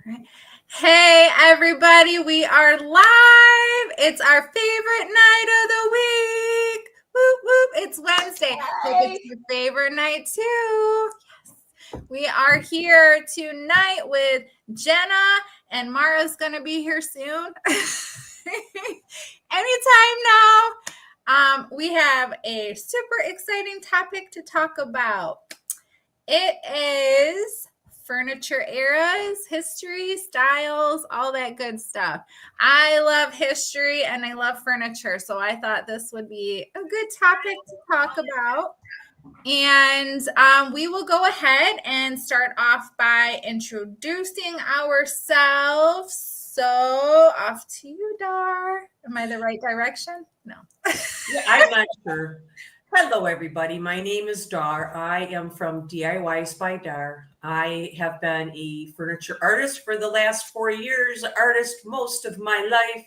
Right. Hey, everybody, we are live. It's our favorite night of the week. Whoop, whoop. It's Wednesday. Hope it's your favorite night, too. Yes. We are here tonight with Jenna, and Mara's going to be here soon. Anytime now. We have a super exciting topic to talk about. It is furniture eras, history, styles, all that good stuff. I love history and I love furniture, so I thought this would be a good topic to talk about. And we will go ahead and start off by introducing ourselves. So off to you, Dar. Am I the right direction? No. Yeah, I'm not sure. Hello, everybody. My name is Dar. I am from DIYs by Dar. I have been a furniture artist for the last 4 years, artist most of my life,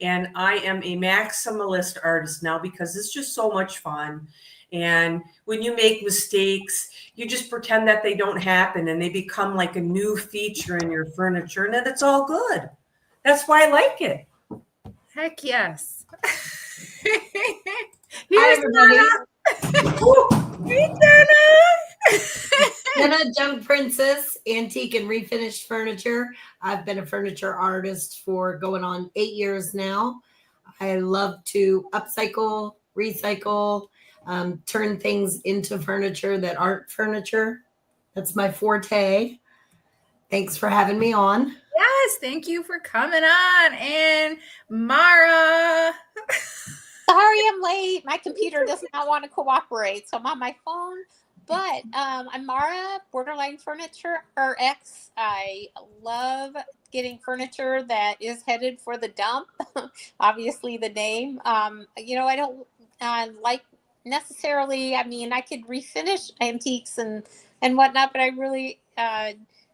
and I am a maximalist artist now because it's just so much fun. And when you make mistakes, you just pretend that they don't happen and they become like a new feature in your furniture, and then it's all good. That's why I like it. Heck yes. Hi, everybody. Hey, Jenna. Jenna, Young Princess, Antique and Refinished Furniture. I've been a furniture artist for going on 8 years now. I love to upcycle, recycle, turn things into furniture that aren't furniture. That's my forte. Thanks for having me on. Yes, thank you for coming on. And Mara. Sorry I'm late. My computer does not want to cooperate, so I'm on my phone. But I'm Mara, Borderline Furniture RX. I love getting furniture that is headed for the dump. Obviously, the name. I don't like necessarily. I mean, I could refinish antiques and whatnot, but I really.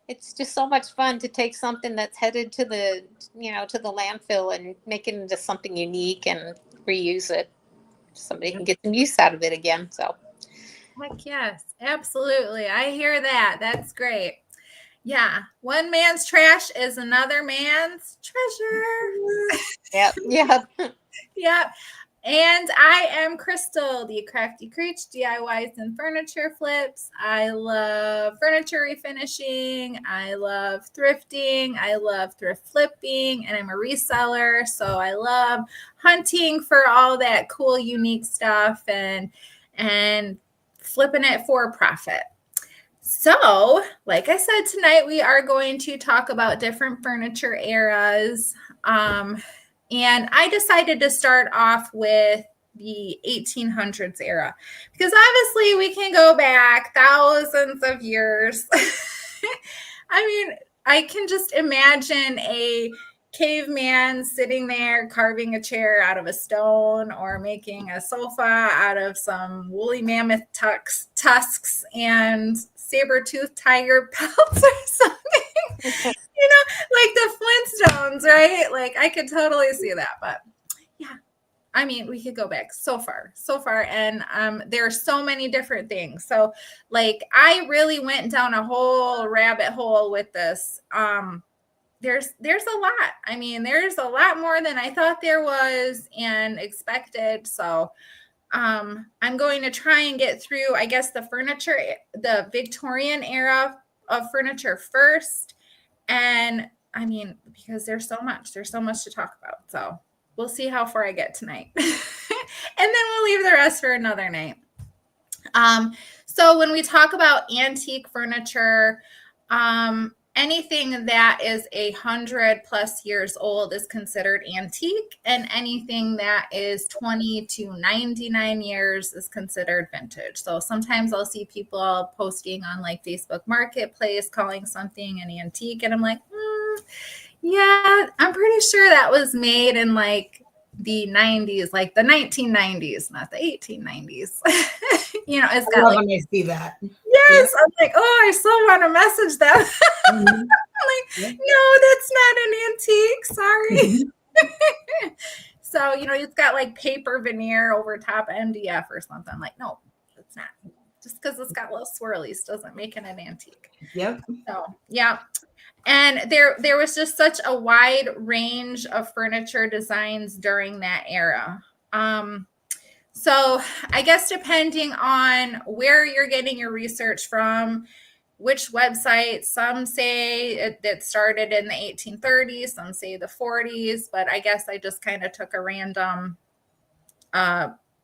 It's just so much fun to take something that's headed to the landfill and make it into something unique and reuse it. Somebody can get some use out of it again. So Heck yes, absolutely. I hear that. That's great. Yeah. One man's trash is another man's treasure. Yep. Yep. And I am Crystal, the Crafty Creech, DIYs and furniture flips. I love furniture refinishing. I love thrifting. I love thrift flipping, and I'm a reseller. So I love hunting for all that cool, unique stuff and flipping it for a profit. So, like I said, tonight we are going to talk about different furniture eras. And I decided to start off with the 1800s era because obviously we can go back thousands of years. I mean, I can just imagine a caveman sitting there carving a chair out of a stone or making a sofa out of some woolly mammoth tusks and saber-toothed tiger pelts or something. Like the Flintstones, right? Like I could totally see that. But yeah, I mean, we could go back so far. And there are so many different things. So like I really went down a whole rabbit hole with this. There's a lot. I mean, there's a lot more than I thought there was and expected. So I'm going to try and get through, I guess, the Victorian era of furniture first. And I mean, because there's so much to talk about. So we'll see how far I get tonight. And then we'll leave the rest for another night. So when we talk about antique furniture, anything that is 100+ years old is considered antique, and anything that is 20 to 99 years is considered vintage. So sometimes I'll see people posting on like Facebook Marketplace calling something an antique, and I'm like, yeah, I'm pretty sure that was made in like the 90s, like the 1990s, not the 1890s. It's got like, when I see that. Yes, I'm like, oh, I still want to message them. I'm like, no, that's not an antique. Sorry. So, it's got like paper veneer over top MDF or something. I'm like, no, it's not. Just because it's got little swirlies doesn't make it an antique. Yep. So, yeah. And there was just such a wide range of furniture designs during that era. So I guess depending on where you're getting your research from, which website, some say it started in the 1830s, some say the 40s, but I guess I just kind of took a random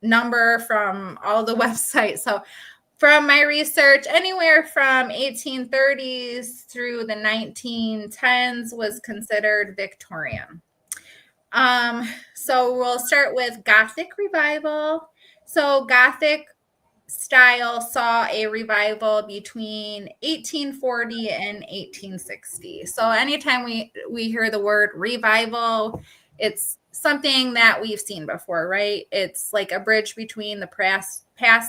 number from all the websites. So from my research, anywhere from 1830s through the 1910s was considered Victorian. So we'll start with Gothic revival. So Gothic style saw a revival between 1840 and 1860. So anytime we hear the word revival, it's something that we've seen before, right? It's like a bridge between the past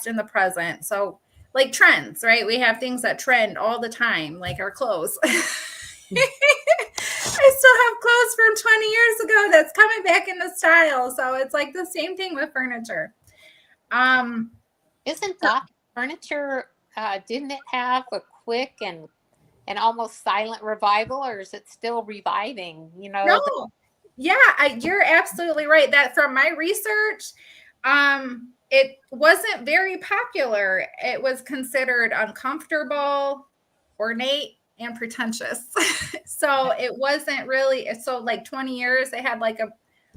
and the present. So like trends, right? We have things that trend all the time, like our clothes. I still have clothes from 20 years ago that's coming back into style. So it's like the same thing with furniture. Isn't Gothic furniture, didn't it have a quick and almost silent revival, or is it still reviving? You know? No. You're absolutely right. That from my research, it wasn't very popular. It was considered uncomfortable, ornate, and pretentious. So it wasn't really, so like 20 years, they had like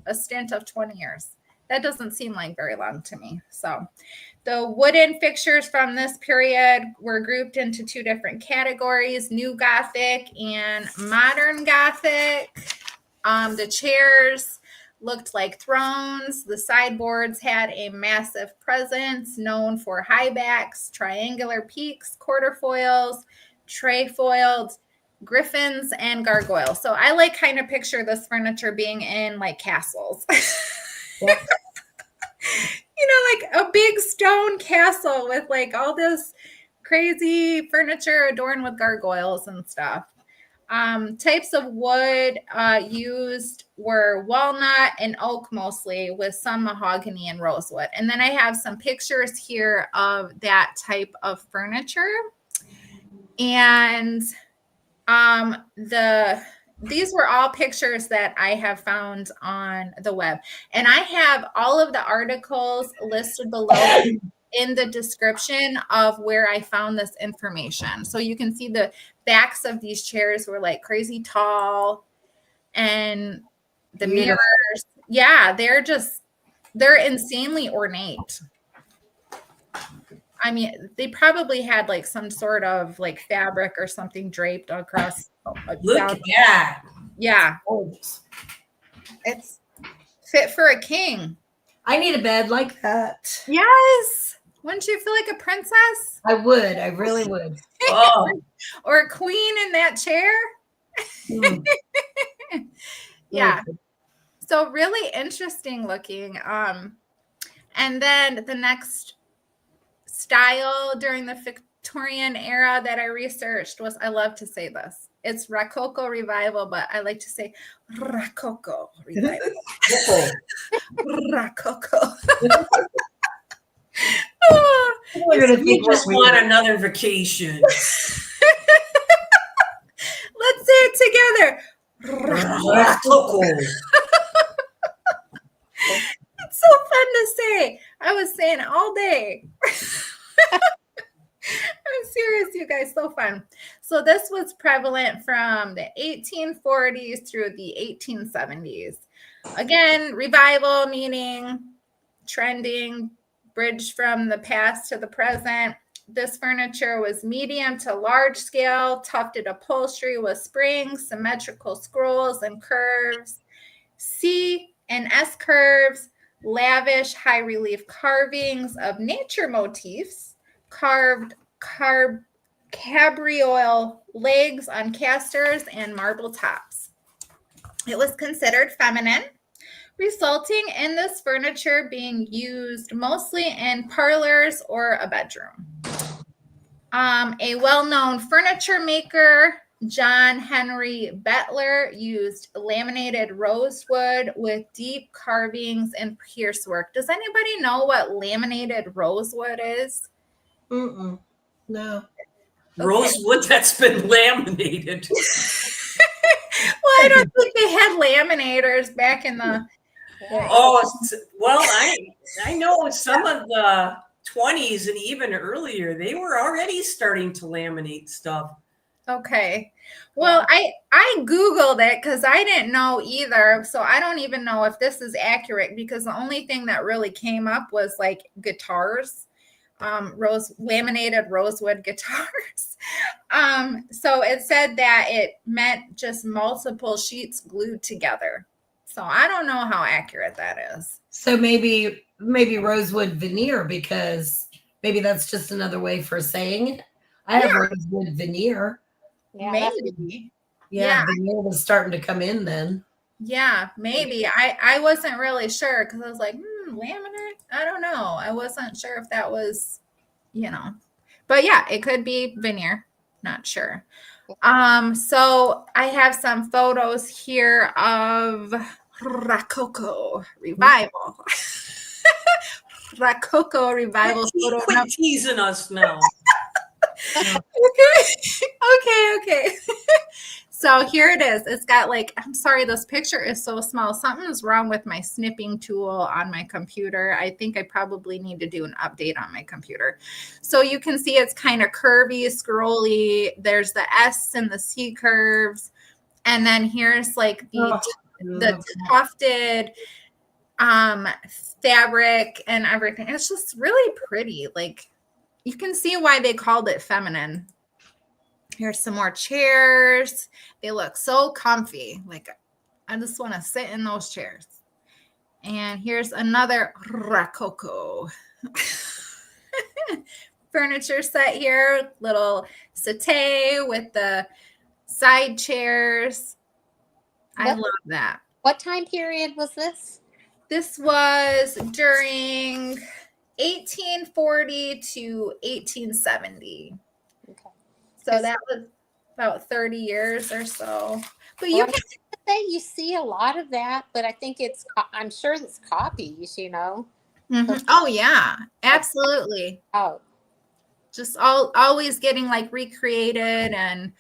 a stint of 20 years. That doesn't seem like very long to me. So the wooden fixtures from this period were grouped into two different categories, New Gothic and Modern Gothic. The chairs looked like thrones. The sideboards had a massive presence, known for high backs, triangular peaks, quarterfoils, trefoils, griffins, and gargoyles. So I like kind of picture this furniture being in like castles. Yeah. You know, like a big stone castle with like all this crazy furniture adorned with gargoyles and stuff. Types of wood used were walnut and oak mostly, with some mahogany and rosewood. And then I have some pictures here of that type of furniture. And these were all pictures that I have found on the web. And I have all of the articles listed below in the description of where I found this information. So you can see the backs of these chairs were like crazy tall, and the Beautiful. mirrors. Yeah, they're insanely ornate. I mean, they probably had like some sort of like fabric or something draped across. Look at that. Yeah, Gorgeous. it's fit for a king. I need a bed like that. Yes. Wouldn't you feel like a princess I would. I really would. Oh, or a queen in that chair? Mm. Yeah. So really interesting looking. And then the next style during the Victorian era that I researched was, I love to say this, it's Rococo revival, but I like to say Rococo revival. Rococo. We're gonna we think just we're want weird. another vacation. Let's say it together. Rococo. It's so fun to say. I was saying it all day. I'm serious, you guys. So fun. So this was prevalent from the 1840s through the 1870s. Again, revival meaning trending, bridge from the past to the present. This furniture was medium to large scale, tufted upholstery with springs, symmetrical scrolls and curves, C and S curves, lavish high relief carvings of nature motifs, carved cabriole legs on casters, and marble tops. It was considered feminine, resulting in this furniture being used mostly in parlors or a bedroom. A well-known furniture maker, John Henry Bettler, used laminated rosewood with deep carvings and piercework. Does anybody know what laminated rosewood is? Mm-mm. No. Rosewood that's been laminated. I don't think they had laminators back in the. Oh, well, I know some of the 20s and even earlier, they were already starting to laminate stuff. Okay. Well, I Googled it because I didn't know either. So I don't even know if this is accurate because the only thing that really came up was like guitars, laminated rosewood guitars. So it said that it meant just multiple sheets glued together. So I don't know how accurate that is. So maybe rosewood veneer, because maybe that's just another way for saying it. I have rosewood veneer. Yeah, that's- Maybe. Yeah, veneer was starting to come in then. Yeah, maybe. I wasn't really sure because I was like, laminate? I don't know. I wasn't sure if that was, but yeah, it could be veneer. Not sure. So I have some photos here of Rococo Revival. Rococo Revival photo. Quit teasing us now. Okay. So here it is. It's got I'm sorry, this picture is so small. Something's wrong with my snipping tool on my computer. I think I probably need to do an update on my computer. So you can see it's kind of curvy, scrolly. There's the S and the C curves. And then here's the tufted fabric and everything. It's just really pretty. You can see why they called it feminine. Here's some more chairs. They look so comfy. I just want to sit in those chairs. And here's another Rococo furniture set here. Little settee with the side chairs. I love that. What time period was this? This was during 1840 to 1870. Okay. So that was about 30 years or so. But you can say you see a lot of that, but I think I'm sure it's copies, Oh yeah, absolutely. Oh. Just always getting recreated and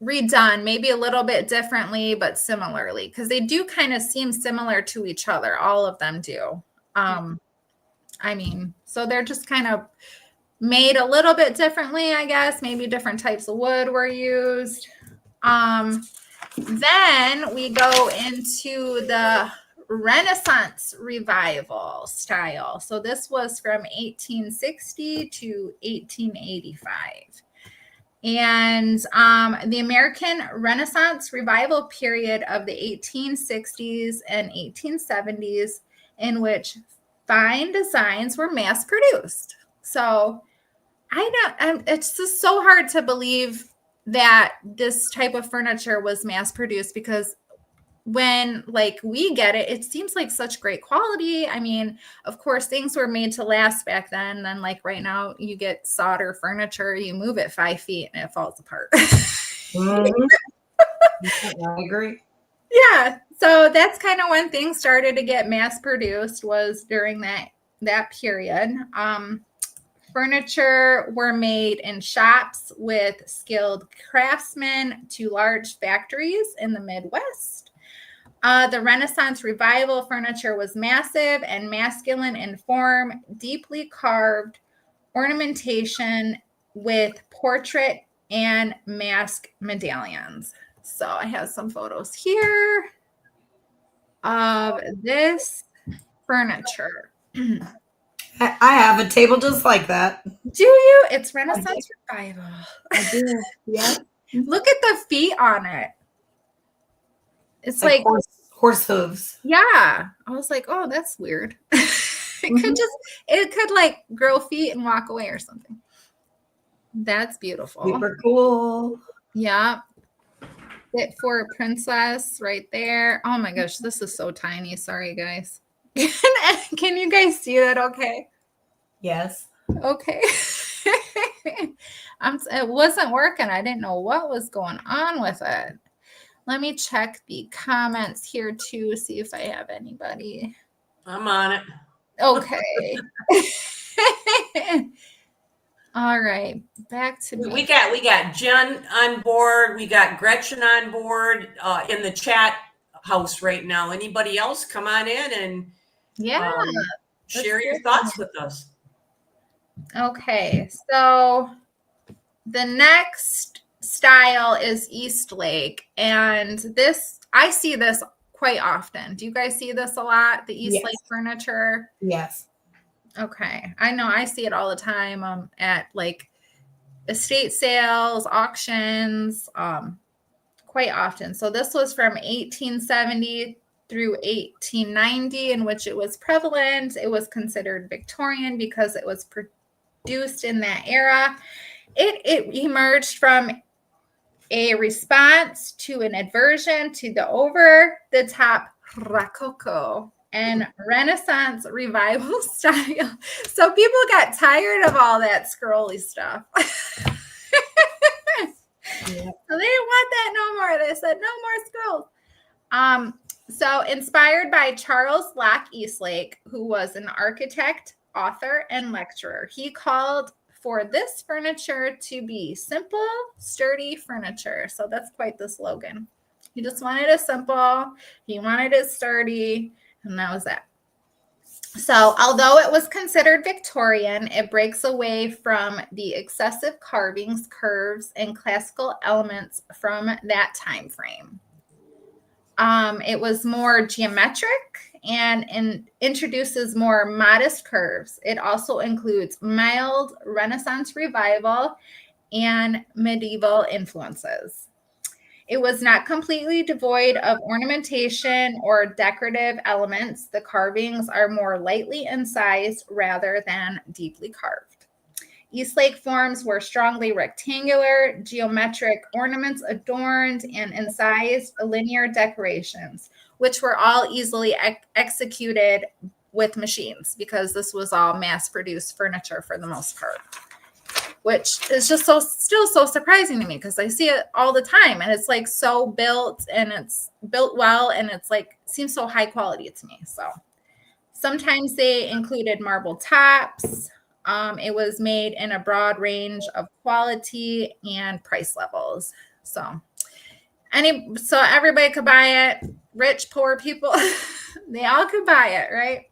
redone, maybe a little bit differently, but similarly, because they do kind of seem similar to each other. All of them do. So they're just kind of made a little bit differently, I guess. Maybe different types of wood were used. Then we go into the Renaissance Revival style. So this was from 1860 to 1885. And the American Renaissance Revival period of the 1860s and 1870s, in which fine designs were mass produced. So it's just so hard to believe that this type of furniture was mass produced, because when we get it, it seems like such great quality. I mean, of course, things were made to last back then. Then right now you get solder furniture, you move it 5 feet and it falls apart. I agree. Yeah. So that's kind of when things started to get mass produced, was during that period. Furniture were made in shops with skilled craftsmen to large factories in the Midwest. The Renaissance Revival furniture was massive and masculine in form, deeply carved ornamentation with portrait and mask medallions. So I have some photos here of this furniture. I have a table just like that. Do you? It's Renaissance Revival. I do. Yeah. Look at the feet on it. It's like horse hooves. Yeah. I was like, oh, that's weird. It could grow feet and walk away or something. That's beautiful. Super cool. Yeah. Fit for a princess right there. Oh my gosh, this is so tiny. Sorry, guys. Can you guys see that okay? Yes. Okay. It wasn't working. I didn't know what was going on with it. Let me check the comments here too, see if I have anybody. I'm on it. Okay. All right, back to We me. got Jen on board. We got Gretchen on board in the chat house right now. Anybody else? Come on in and Yeah. share your hear thoughts with us. Okay, so the next style is Eastlake, and this I see this quite often. Do you guys see this a lot? The Eastlake Yes. furniture? Yes. Okay, I know I see it all the time at like estate sales, auctions, quite often. So this was from 1870 through 1890, in which it was prevalent. It was considered Victorian because it was produced in that era. It emerged from a response to an aversion to the over-the-top Rococo and Renaissance revival style. So people got tired of all that scrolly stuff. Yeah. So they didn't want that no more. They said no more scrolls. So inspired by Charles Locke Eastlake, who was an architect, author, and lecturer, he called for this furniture to be simple, sturdy furniture. So that's quite the slogan. He just wanted it simple, he wanted it sturdy, and that was that. So, although it was considered Victorian, it breaks away from the excessive carvings, curves, and classical elements from that time frame. It was more geometric and introduces more modest curves. It also includes mild Renaissance revival and medieval influences. It was not completely devoid of ornamentation or decorative elements. The carvings are more lightly incised rather than deeply carved. Eastlake forms were strongly rectangular, geometric ornaments adorned and incised linear decorations, which were all easily executed with machines because this was all mass-produced furniture for the most part, which is just still so surprising to me because I see it all the time and it's like so built and it's built well and it's like seems so high quality to me. So sometimes they included marble tops. It was made in a broad range of quality and price levels. So everybody could buy it. Rich, poor people, they all could buy it, right?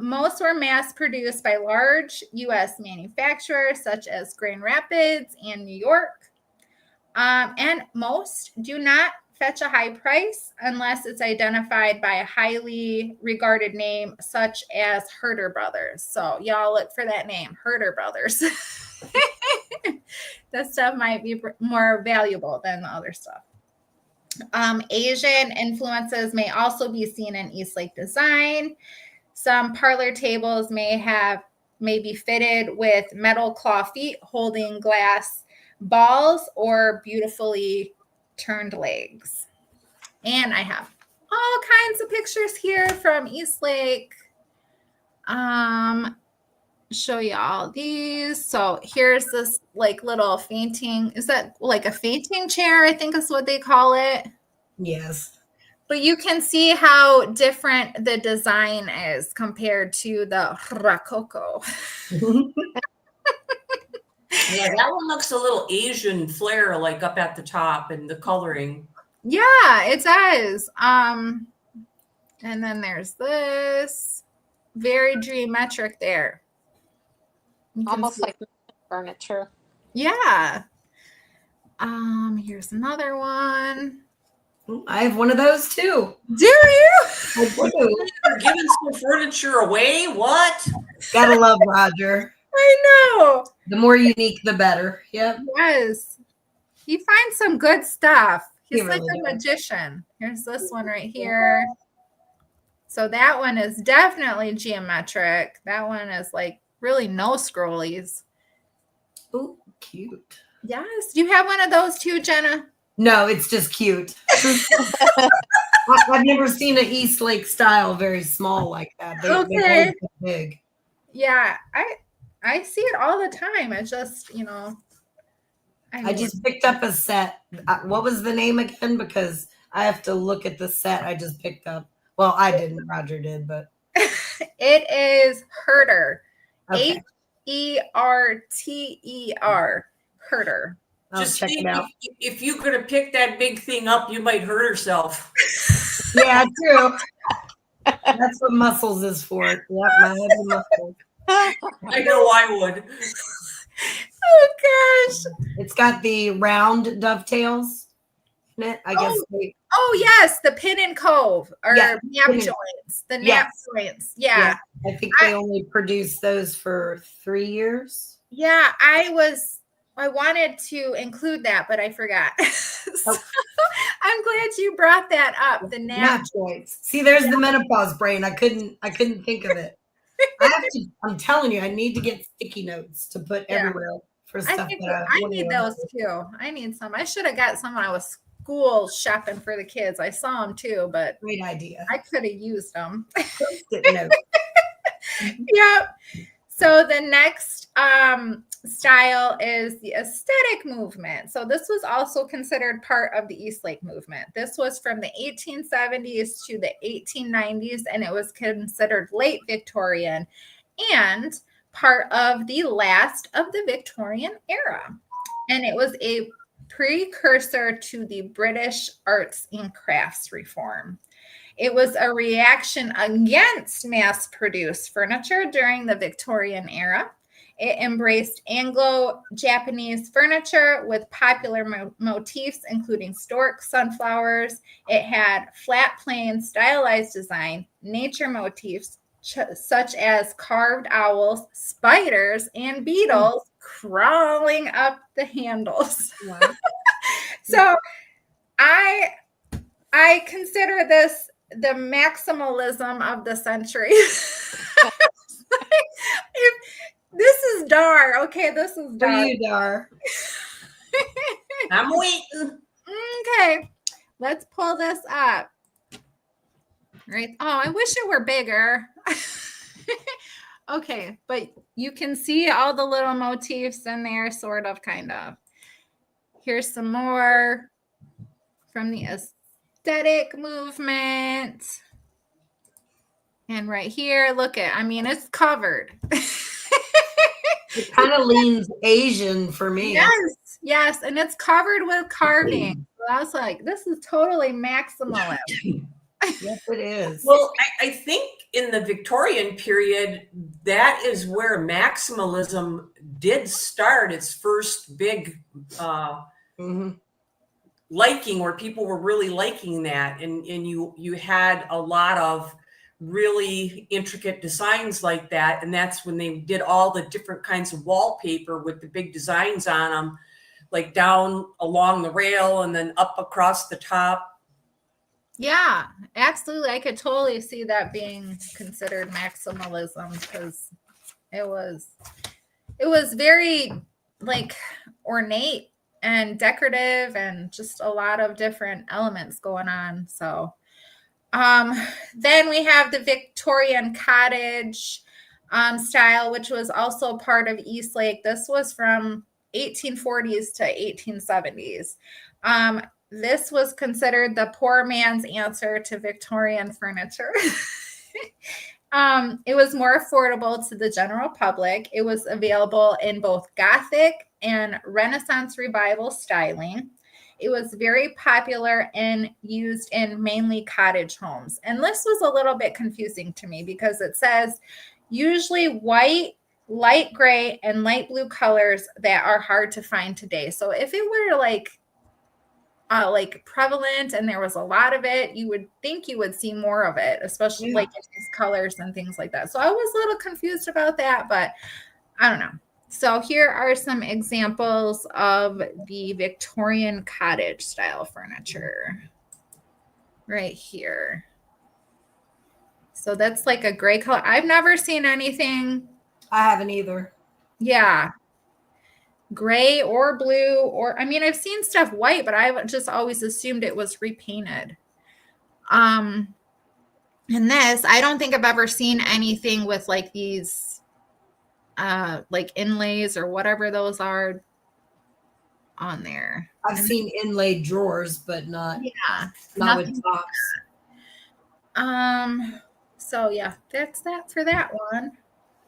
Most were mass produced by large U.S. manufacturers such as Grand Rapids and New York. And most do not fetch a high price unless it's identified by a highly regarded name such as Herder Brothers. So y'all look for that name, Herder Brothers. That stuff might be more valuable than the other stuff. Asian influences may also be seen in Eastlake design. Some parlor tables may be fitted with metal claw feet holding glass balls or beautifully turned legs. And I have all kinds of pictures here from Eastlake. Show you all these. So here's this like little fainting. Is that like a fainting chair? I think is what they call it. Yes. But you can see how different the design is compared to the Rococo. Yeah, that one looks a little Asian flair, like up at the top and the coloring. Yeah, it does. And then there's this very geometric there. Almost like furniture. Yeah. Here's another one. I have one of those too. Do you? I do. You're giving some furniture away? What? Gotta love Roger. I know. The more unique, the better. Yep. Yes. He finds some good stuff. He's He like really a does. magician. Here's this one right here. So that one is definitely geometric. That one is like really no scrollies. Oh, cute. Yes. Do you have one of those too, Jenna? No, it's just cute. I've never seen an Eastlake style very small like that. They've Okay. always been big. Yeah, I see it all the time. It's just, I just picked up a set. What was the name again? Because I have to look at the set I just picked up. Well, I didn't. Roger did, but it is Herder. okay. Herter. I'll Just check it think, out. if you could have picked that big thing up, you might hurt herself. Yeah, true. That's what muscles is for. Yep, my heavy muscles. I know I would. Oh gosh. It's got the round dovetails in it. I guess they, Oh yes, the pin and cove or Yeah, nap pin and- joints. The nap Yes. joints. Yeah. I think they only produce those for 3 years. Yeah, I wanted to include that, but I forgot. So, I'm glad you brought that up. The nap. Nap joints. See, there's the menopause brain. I couldn't think of it. I'm telling you, I need to get sticky notes to put Yeah. everywhere for I stuff think that I wanna need know. those too. I need some. I should have got some when I was school shopping for the kids. I saw them too, but Great idea. I could have used them. Post-it note. Yep. So the next style is the aesthetic movement. So this was also considered part of the Eastlake movement. This was from the 1870s to the 1890s, and it was considered late Victorian and part of the last of the Victorian era. And it was a precursor to the British arts and crafts reform. It was a reaction against mass-produced furniture during the Victorian era. It embraced Anglo-Japanese furniture with popular motifs, including storks, sunflowers. It had flat, plain, stylized design, nature motifs, such as carved owls, spiders, and beetles crawling up the handles. Wow. So I consider this the maximalism of the century. If this is Dar, okay, this is For Dar. you, Dar. I'm waiting. Okay, let's pull this up. Right. Oh, I wish it were bigger. Okay, but you can see all the little motifs in there, sort of, kind of. Here's some more from the aesthetic movement. And right here, look at, I mean, it's covered. It kind of leans Asian for me. Yes, yes, and it's covered with carving. So I was like, this is totally maximalist. Yes, it is. Well, I think in the Victorian period, that is where maximalism did start its first big Mhm. liking, where people were really liking that, and you had a lot of really intricate designs like that, and that's when they did all the different kinds of wallpaper with the big designs on them, like down along the rail and then up across the top. Yeah, absolutely. I could totally see that being considered maximalism because it was very like ornate and decorative and just a lot of different elements going on. So then we have the Victorian cottage style, which was also part of Eastlake. This was from 1840s to 1870s. This was considered the poor man's answer to Victorian furniture. It was more affordable to the general public. It was available in both Gothic and Renaissance Revival styling. It was very popular and used in mainly cottage homes. And this was a little bit confusing to me because it says usually white, light gray, and light blue colors that are hard to find today. So if it were like prevalent and there was a lot of it, you would think you would see more of it, especially like in these colors and things like that. So I was a little confused about that, but I don't know. So here are some examples of the Victorian cottage style furniture right here. So that's like a gray color. I've never seen anything. I haven't either. Yeah. Gray or blue, or I mean, I've seen stuff white, but I've just always assumed it was repainted. And this, I don't think I've ever seen anything with like these like inlays or whatever those are on there. I've seen inlaid drawers, but not with tops. So yeah, that's that for that one.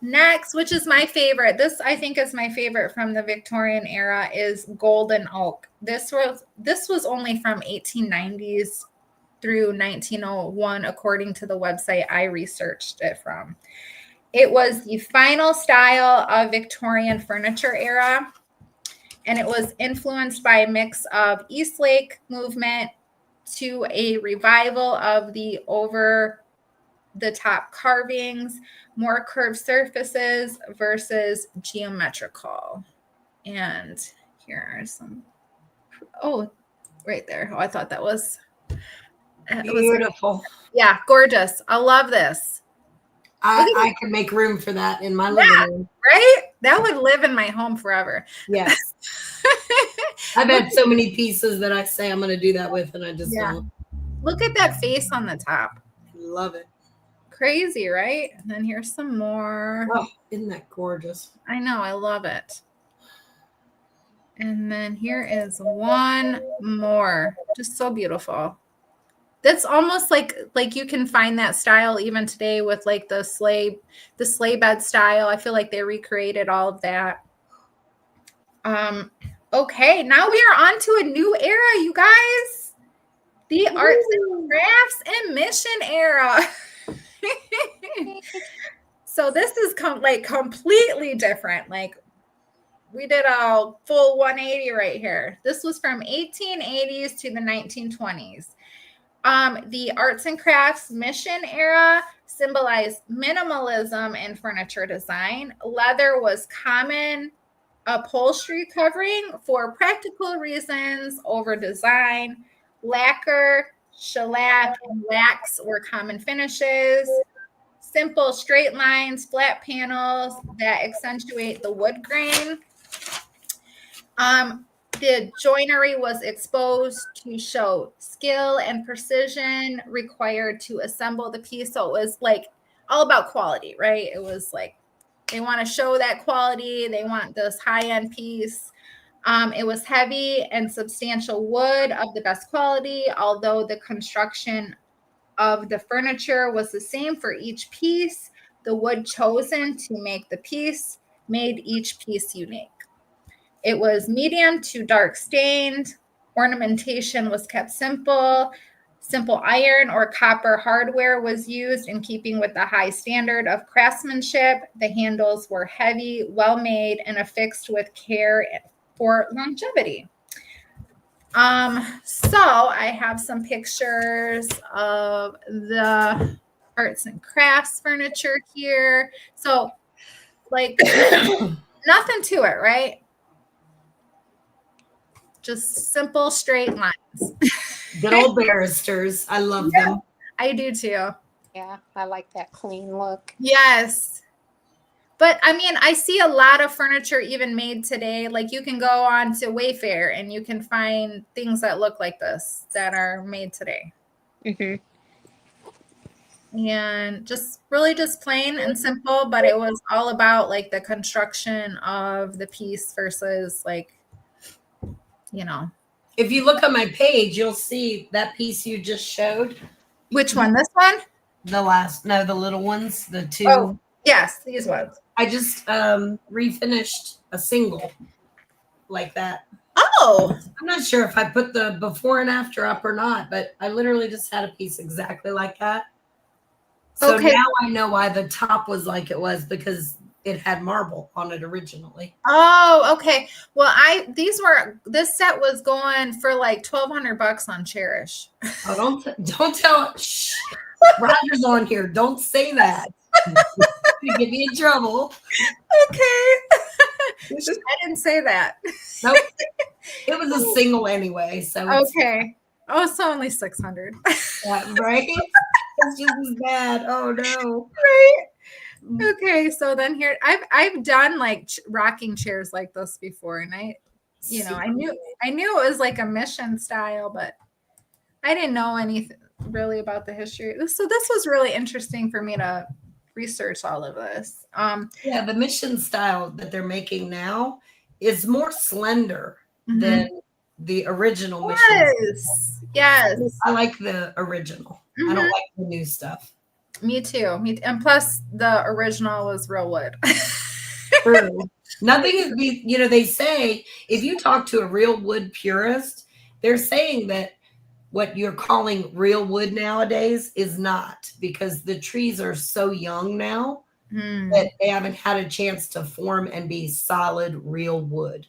Next, which is my favorite, this I think is my favorite from the Victorian era, is golden oak. This was only from 1890s through 1901, according to the website I researched it from. It was the final style of Victorian furniture era, and it was influenced by a mix of Eastlake movement to a revival of the over the top carvings, more curved surfaces versus geometrical. And here are some, oh, right there. Oh, I thought that was Beautiful. yeah, gorgeous. I love this. I can make room for that in my living room. Right? That would live in my home forever. Yes. I've had so many pieces that I say I'm going to do that with, and I just don't. Look at that face on the top. Love it. Crazy, right? And then here's some more. Oh, isn't that gorgeous? I know, I love it. And then here is one more. Just so beautiful. That's almost like you can find that style even today with like the sleigh bed style. I feel like they recreated all of that. Okay, now we are on to a new era, you guys. The arts and crafts and mission era. So this is completely different. Like we did a full 180 right here. This was from 1880s to the 1920s. The arts and crafts mission era symbolized minimalism in furniture design. Leather was common upholstery covering for practical reasons over design. Lacquer, shellac, and wax were common finishes. Simple straight lines, flat panels that accentuate the wood grain. The joinery was exposed to show skill and precision required to assemble the piece. So it was like all about quality, right? It was like they want to show that quality. They want this high-end piece. It was heavy and substantial wood of the best quality, although the construction of the furniture was the same for each piece. The wood chosen to make the piece made each piece unique. It was medium to dark stained. Ornamentation was kept simple. Simple iron or copper hardware was used in keeping with the high standard of craftsmanship. The handles were heavy, well made, and affixed with care for longevity. So I have some pictures of the arts and crafts furniture here. So like nothing to it, right? Just simple straight lines. Good old barristers. I love them. I do too. Yeah, I like that clean look. Yes. But I mean, I see a lot of furniture even made today. Like you can go on to Wayfair and you can find things that look like this that are made today. Mm-hmm. And just really just plain and simple, but it was all about like the construction of the piece versus like, you know. If you look on my page, you'll see that piece you just showed. Which one? This one? The little ones, the two. Oh, yes, these ones. I just refinished a single like that. Oh, I'm not sure if I put the before and after up or not, but I literally just had a piece exactly like that. So okay. now I know why the top was like it was, because it had marble on it originally. Oh, okay. Well, this set was going for like $1,200 on Cherish. Oh, don't tell. Shh. Roger's on here. Don't say that. You get me in trouble. Okay. I didn't say that. Nope. It was a single anyway. So okay. Oh, so only 600. Right? It's just as bad. Oh no. Right. Okay, so then here I've done like rocking chairs like this before, and I knew it was like a mission style, but I didn't know anything really about the history. So this was really interesting for me to research all of this. Yeah, the mission style that they're making now is more slender than the original mission. Yes. I like the original. I don't like the new stuff. Me too. And plus, the original was real wood. True. Nothing is, they say if you talk to a real wood purist, they're saying that what you're calling real wood nowadays is not, because the trees are so young now that they haven't had a chance to form and be solid real wood.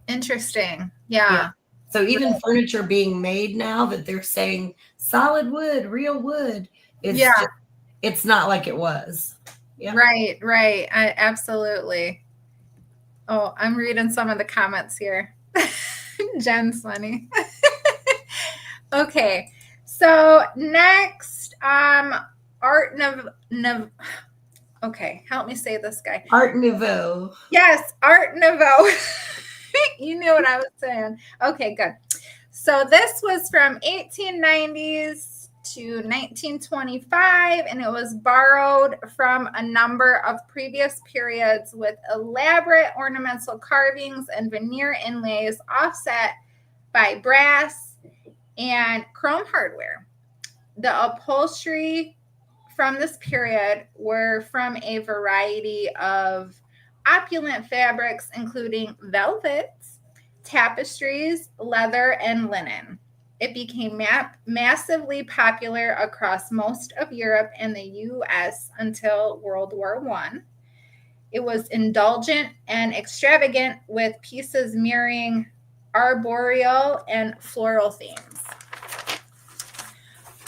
Interesting. Yeah. So even furniture being made now that they're saying solid wood, real wood, it's not like it was. Yeah. Right. Absolutely. Oh, I'm reading some of the comments here. Jen's funny. Okay. So next, Art okay, help me say this guy. Art Nouveau. Yes, Art Nouveau. You knew what I was saying. Okay, good. So this was from 1890s to 1925, and it was borrowed from a number of previous periods with elaborate ornamental carvings and veneer inlays offset by brass and chrome hardware. The upholstery from this period were from a variety of opulent fabrics, including velvets, tapestries, leather, and linen. It became massively popular across most of Europe and the U.S. until World War I. It was indulgent and extravagant, with pieces mirroring arboreal and floral themes.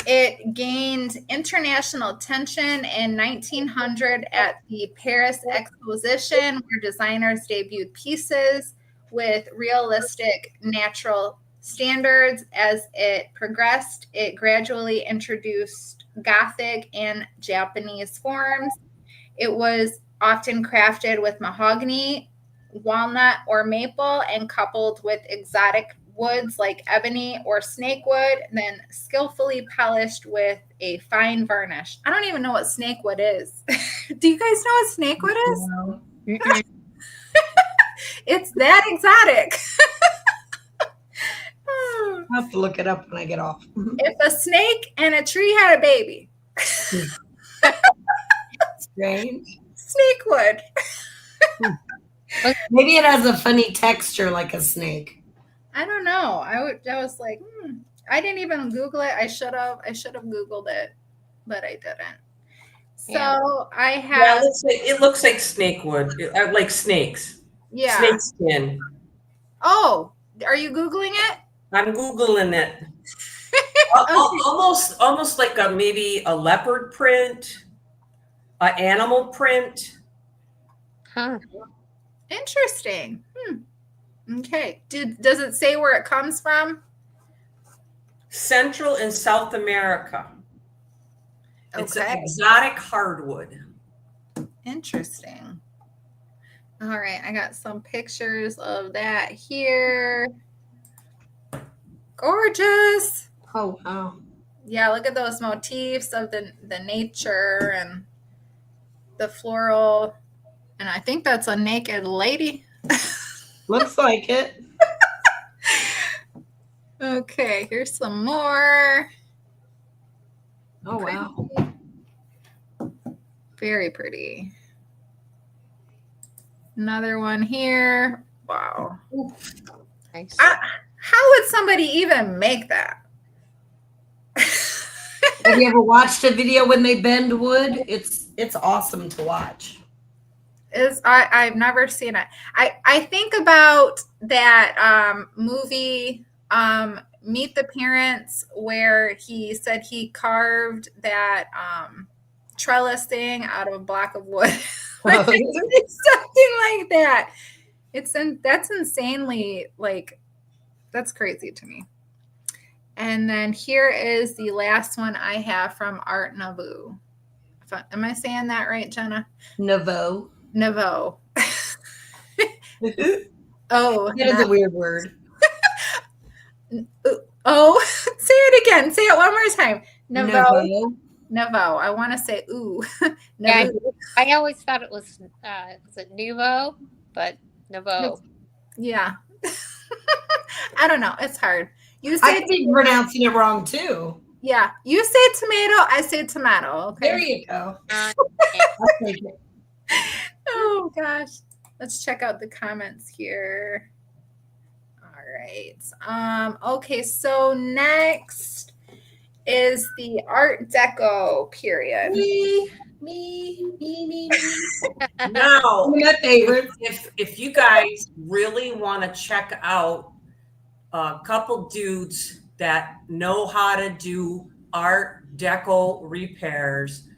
It gained international attention in 1900 at the Paris Exposition, where designers debuted pieces with realistic natural standards. As it progressed, it gradually introduced Gothic and Japanese forms. It was often crafted with mahogany, walnut, or maple, and coupled with exotic woods like ebony or snakewood, then skillfully polished with a fine varnish. I don't even know what snakewood is. Do you guys know what snakewood is? It's that exotic. I'll have to look it up when I get off. If a snake and a tree had a baby. Strange. Snakewood. Maybe it has a funny texture like a snake. I don't know. I was like, I didn't even Google it. I should have Googled it, but I didn't. So Yeah. I have. It looks like snakewood, like snakes. Yeah. Snake skin. Oh, are you Googling it? I'm Googling it. Almost like maybe a leopard print, an animal print. Huh. Interesting. Okay. Does it say where it comes from? Central and South America. It's an Okay. exotic hardwood. Interesting. All right. I got some pictures of that here. Gorgeous. Oh, wow. Yeah, look at those motifs of the nature and the floral. And I think that's a naked lady. Looks like it. Okay, here's some more. Oh, wow. Very pretty. Another one here. Wow. Nice. How would somebody even make that? Have you ever watched a video when they bend wood? It's awesome to watch. I've never seen it. I think about that movie Meet the Parents, where he said he carved that trellis thing out of a block of wood. It's something like that. That's insanely, like, that's crazy to me. And then here is the last one I have from Art Nouveau. Am I saying that right, Jenna? Nouveau. Nouveau. That Oh, is a weird word. oh, say it again. Say it one more time. Nouveau. Nouveau. Nouveau. I want to say ooh. Yeah, Nouveau. I always thought it was it Nouveau, but Nouveau. Yeah. I don't know. It's hard. You I say could be pronouncing it wrong too. Yeah, you say tomato, I say tomato. Okay. There you go. I'll take it. Oh gosh. Let's check out the comments here. All right. Okay, so next is the Art Deco period. Me. Now, My favorite. if you guys really want to check out a couple dudes that know how to do Art Deco repairs,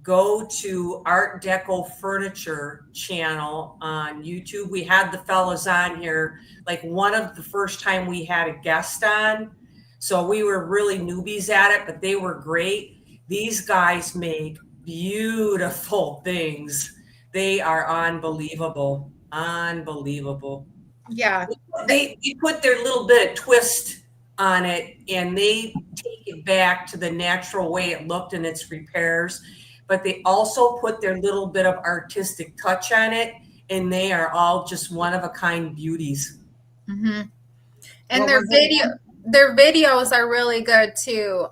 go to Art Deco Furniture channel on YouTube. We had the fellas on here, like one of the first time we had a guest on. So we were really newbies at it, but they were great. These guys make beautiful things. They are unbelievable. Unbelievable. Yeah. They put their little bit of twist on it and they take it back to the natural way it looked in its repairs, but they also put their little bit of artistic touch on it, and they are all just one of a kind beauties. Mm-hmm. And What their was it their videos are really good too.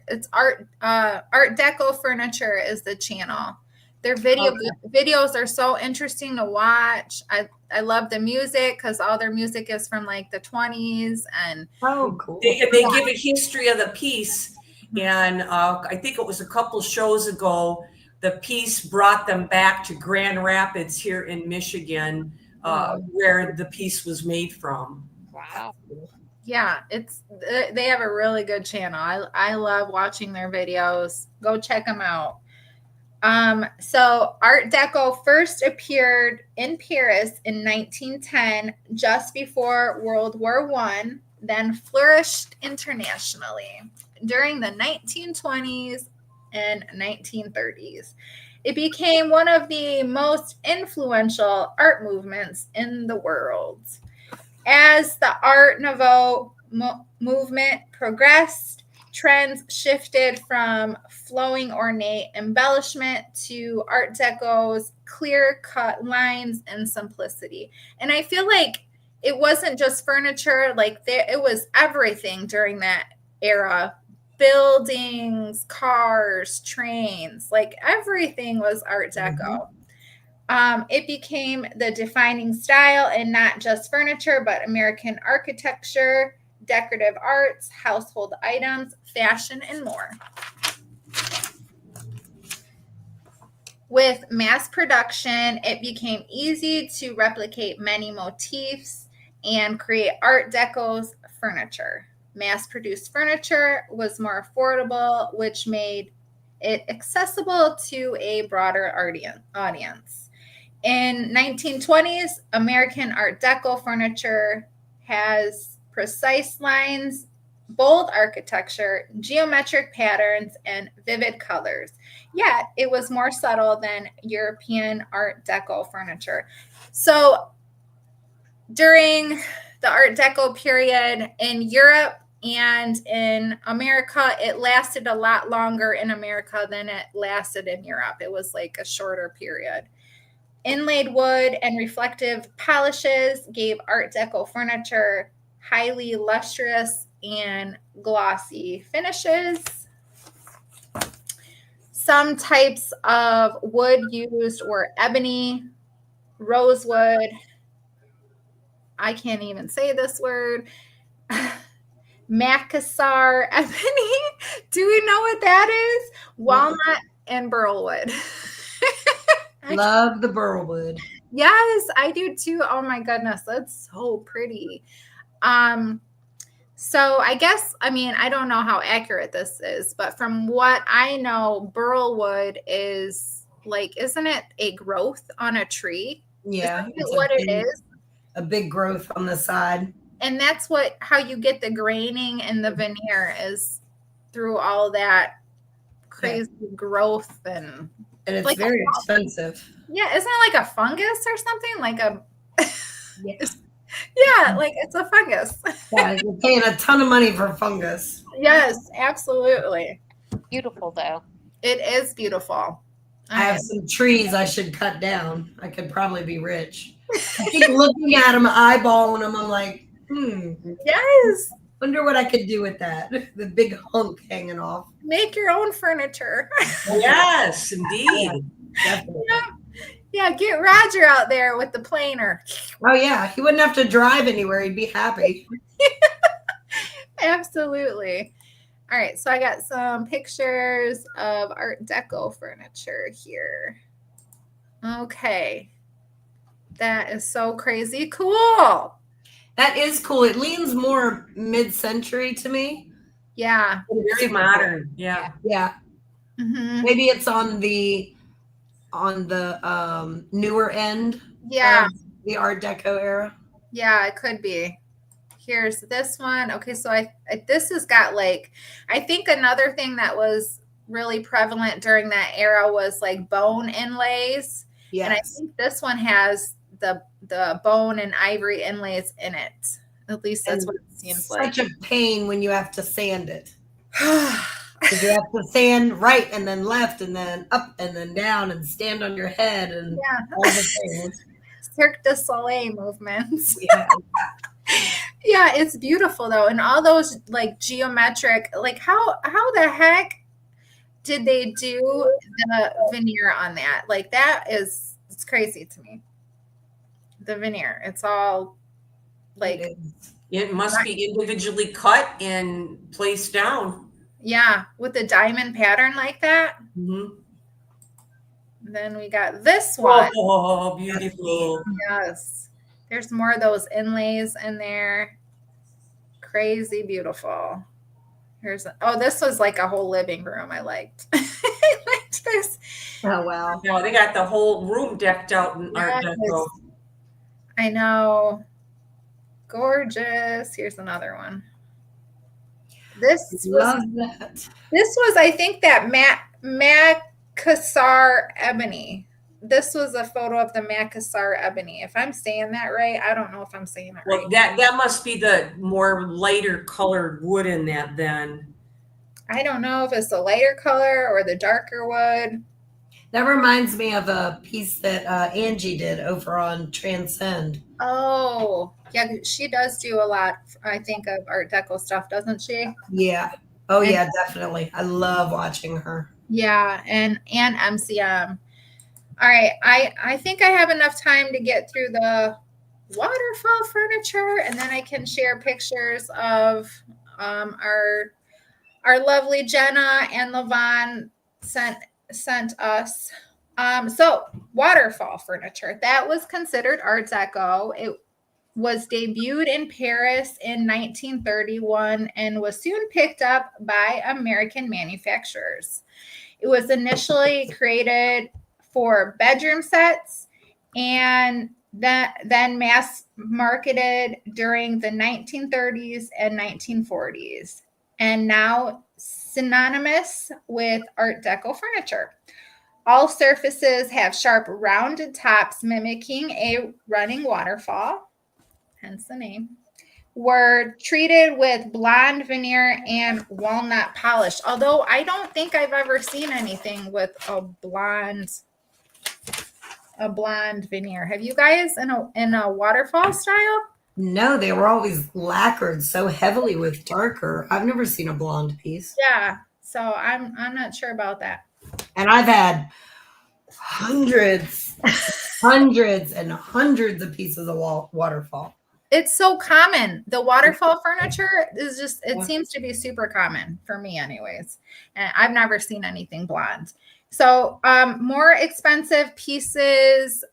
It's Art Deco Furniture is the channel. Their videos are so interesting to watch. I love the music because all their music is from like the 20s, and Oh, cool. They give a history of the piece, and I think it was a couple shows ago, the piece brought them back to Grand Rapids here in Michigan, where the piece was made from. Wow. yeah, they have a really good channel. I love watching their videos. Go check them out. So Art Deco first appeared in Paris in 1910, just before World War I, then flourished internationally during the 1920s and 1930s. It became one of the most influential art movements in the world. As the Art Nouveau movement progressed, trends shifted from flowing ornate embellishment to Art Deco's clear-cut lines and simplicity. And I feel like it wasn't just furniture, like it was everything during that era. Buildings, cars, trains, like everything was Art Deco. It became the defining style in not just furniture, but American architecture, decorative arts, household items, fashion, and more. With mass production, it became easy to replicate many motifs and create Art Deco's furniture. Mass-produced furniture was more affordable, which made it accessible to a broader audience. In 1920s, American Art Deco furniture has precise lines, bold architecture, geometric patterns, and vivid colors. Yet it was more subtle than European Art Deco furniture. So during the Art Deco period in Europe and in America, it lasted a lot longer in America than it lasted in Europe. It was like a shorter period. Inlaid wood and reflective polishes gave Art Deco furniture highly lustrous and glossy finishes. Some types of wood used were ebony, rosewood, I can't even say this word, Macassar ebony. Do we know what that is? Walnut and burlwood. Love the burlwood. Yes, I do too. Oh my goodness, that's so pretty. So I guess, I mean, I don't know how accurate this is, but from what I know, burlwood is like, isn't it a growth on a tree? Yeah. Isn't it what it is? A big growth on the side. And that's how you get the graining and the veneer is through all that crazy growth and it's like very expensive. Yeah, isn't it like a fungus or something? Like a Yes. yeah, like it's a fungus. Yeah, you're paying a ton of money for fungus. Yes, absolutely. Beautiful though. It is beautiful. I have some trees I should cut down. I could probably be rich. I keep looking at them, eyeballing them. I'm like, Yes. Wonder what I could do with that. The big hunk hanging off. Make your own furniture. Yes, indeed. Definitely. Yeah, get Roger out there with the planer. Oh yeah, he wouldn't have to drive anywhere. He'd be happy. Absolutely. All right, so I got some pictures of Art Deco furniture here. Okay. That is so crazy cool. That is cool. It leans more mid-century to me. Yeah. Very modern. Yeah. Yeah. Mhm. Maybe it's on the newer end Yeah. of the Art Deco era. Yeah, it could be. Here's this one. Okay, so I this has got like, I think another thing that was really prevalent during that era was like bone inlays. And I Yes. think this one has the bone and ivory inlays in it. At least that's And what it seems like. Such a pain when you have to sand it. Because you have to sand right and then left and then up and then down and stand on your head and Yeah. all the things. Cirque du Soleil movements. Yeah. Yeah, it's beautiful though. And all those like geometric, like how the heck did they do the veneer on that? Like that is, it's crazy to me. The veneer, it's all like, It is. It must be individually cut and placed down. yeah, with a diamond pattern like that. Mhm. Then we got this one. Oh, beautiful. Yes. There's more of those inlays in there. Crazy beautiful. Here's this was like a whole living room. I liked. I liked this. Oh wow. No, they got the whole room decked out in Art Yes. Deco. I know. Gorgeous. Here's another one. This Love was that. I think that Macassar ebony. This was a photo of the Macassar ebony. If I'm saying that right, I don't know if I'm saying that Well, right. that must be the more lighter colored wood in that then. I don't know if it's the lighter color or the darker wood. That reminds me of a piece that Angie did over on Transcend. Oh, yeah, she does do a lot, I think, of Art Deco stuff, doesn't she? Yeah. Oh yeah, definitely. I love watching her. Yeah, and MCM. All right, I think I have enough time to get through the waterfall furniture, and then I can share pictures of our lovely Jenna and Levon sent us. So waterfall furniture, that was considered Art Deco. It was debuted in Paris in 1931 and was soon picked up by American manufacturers. It was initially created for bedroom sets and then mass marketed during the 1930s and 1940s, and now synonymous with Art Deco furniture. All surfaces have sharp rounded tops mimicking a running waterfall, hence the name, were treated with blonde veneer and walnut polish. Although I don't think I've ever seen anything with a blonde veneer. Have you guys in a waterfall style? No, they were always lacquered so heavily with darker. I've never seen a blonde piece. Yeah. So I'm not sure about that. And I've had hundreds and hundreds of pieces of waterfall. It's so common. The waterfall furniture is just, it Yeah. seems to be super common for me anyways. And I've never seen anything blonde. So more expensive pieces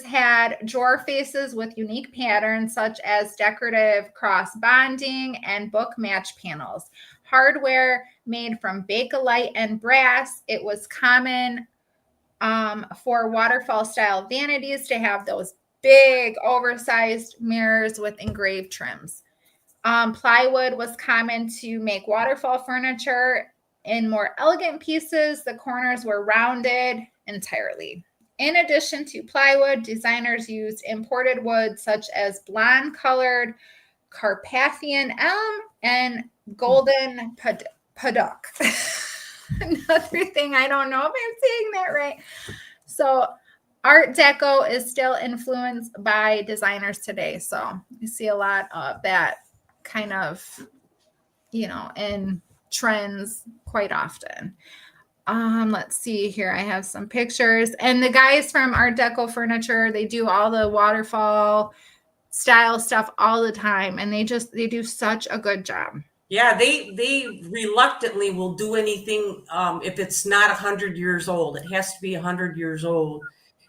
had drawer faces with unique patterns such as decorative cross bonding and book match panels. Hardware made from Bakelite and brass. It was common for waterfall style vanities to have those big oversized mirrors with engraved trims. Plywood was common to make waterfall furniture. In more elegant pieces, the corners were rounded entirely. In addition to plywood, designers used imported wood such as blonde-colored Carpathian elm and golden padauk. Another thing, I don't know if I'm saying that right. So Art Deco is still influenced by designers today. So you see a lot of that kind of, in trends quite often. Let's see here. I have some pictures. And the guys from Art Deco Furniture, they do all the waterfall style stuff all the time. And they do such a good job. Yeah, they reluctantly will do anything if it's not 100 years old. It has to be 100 years old.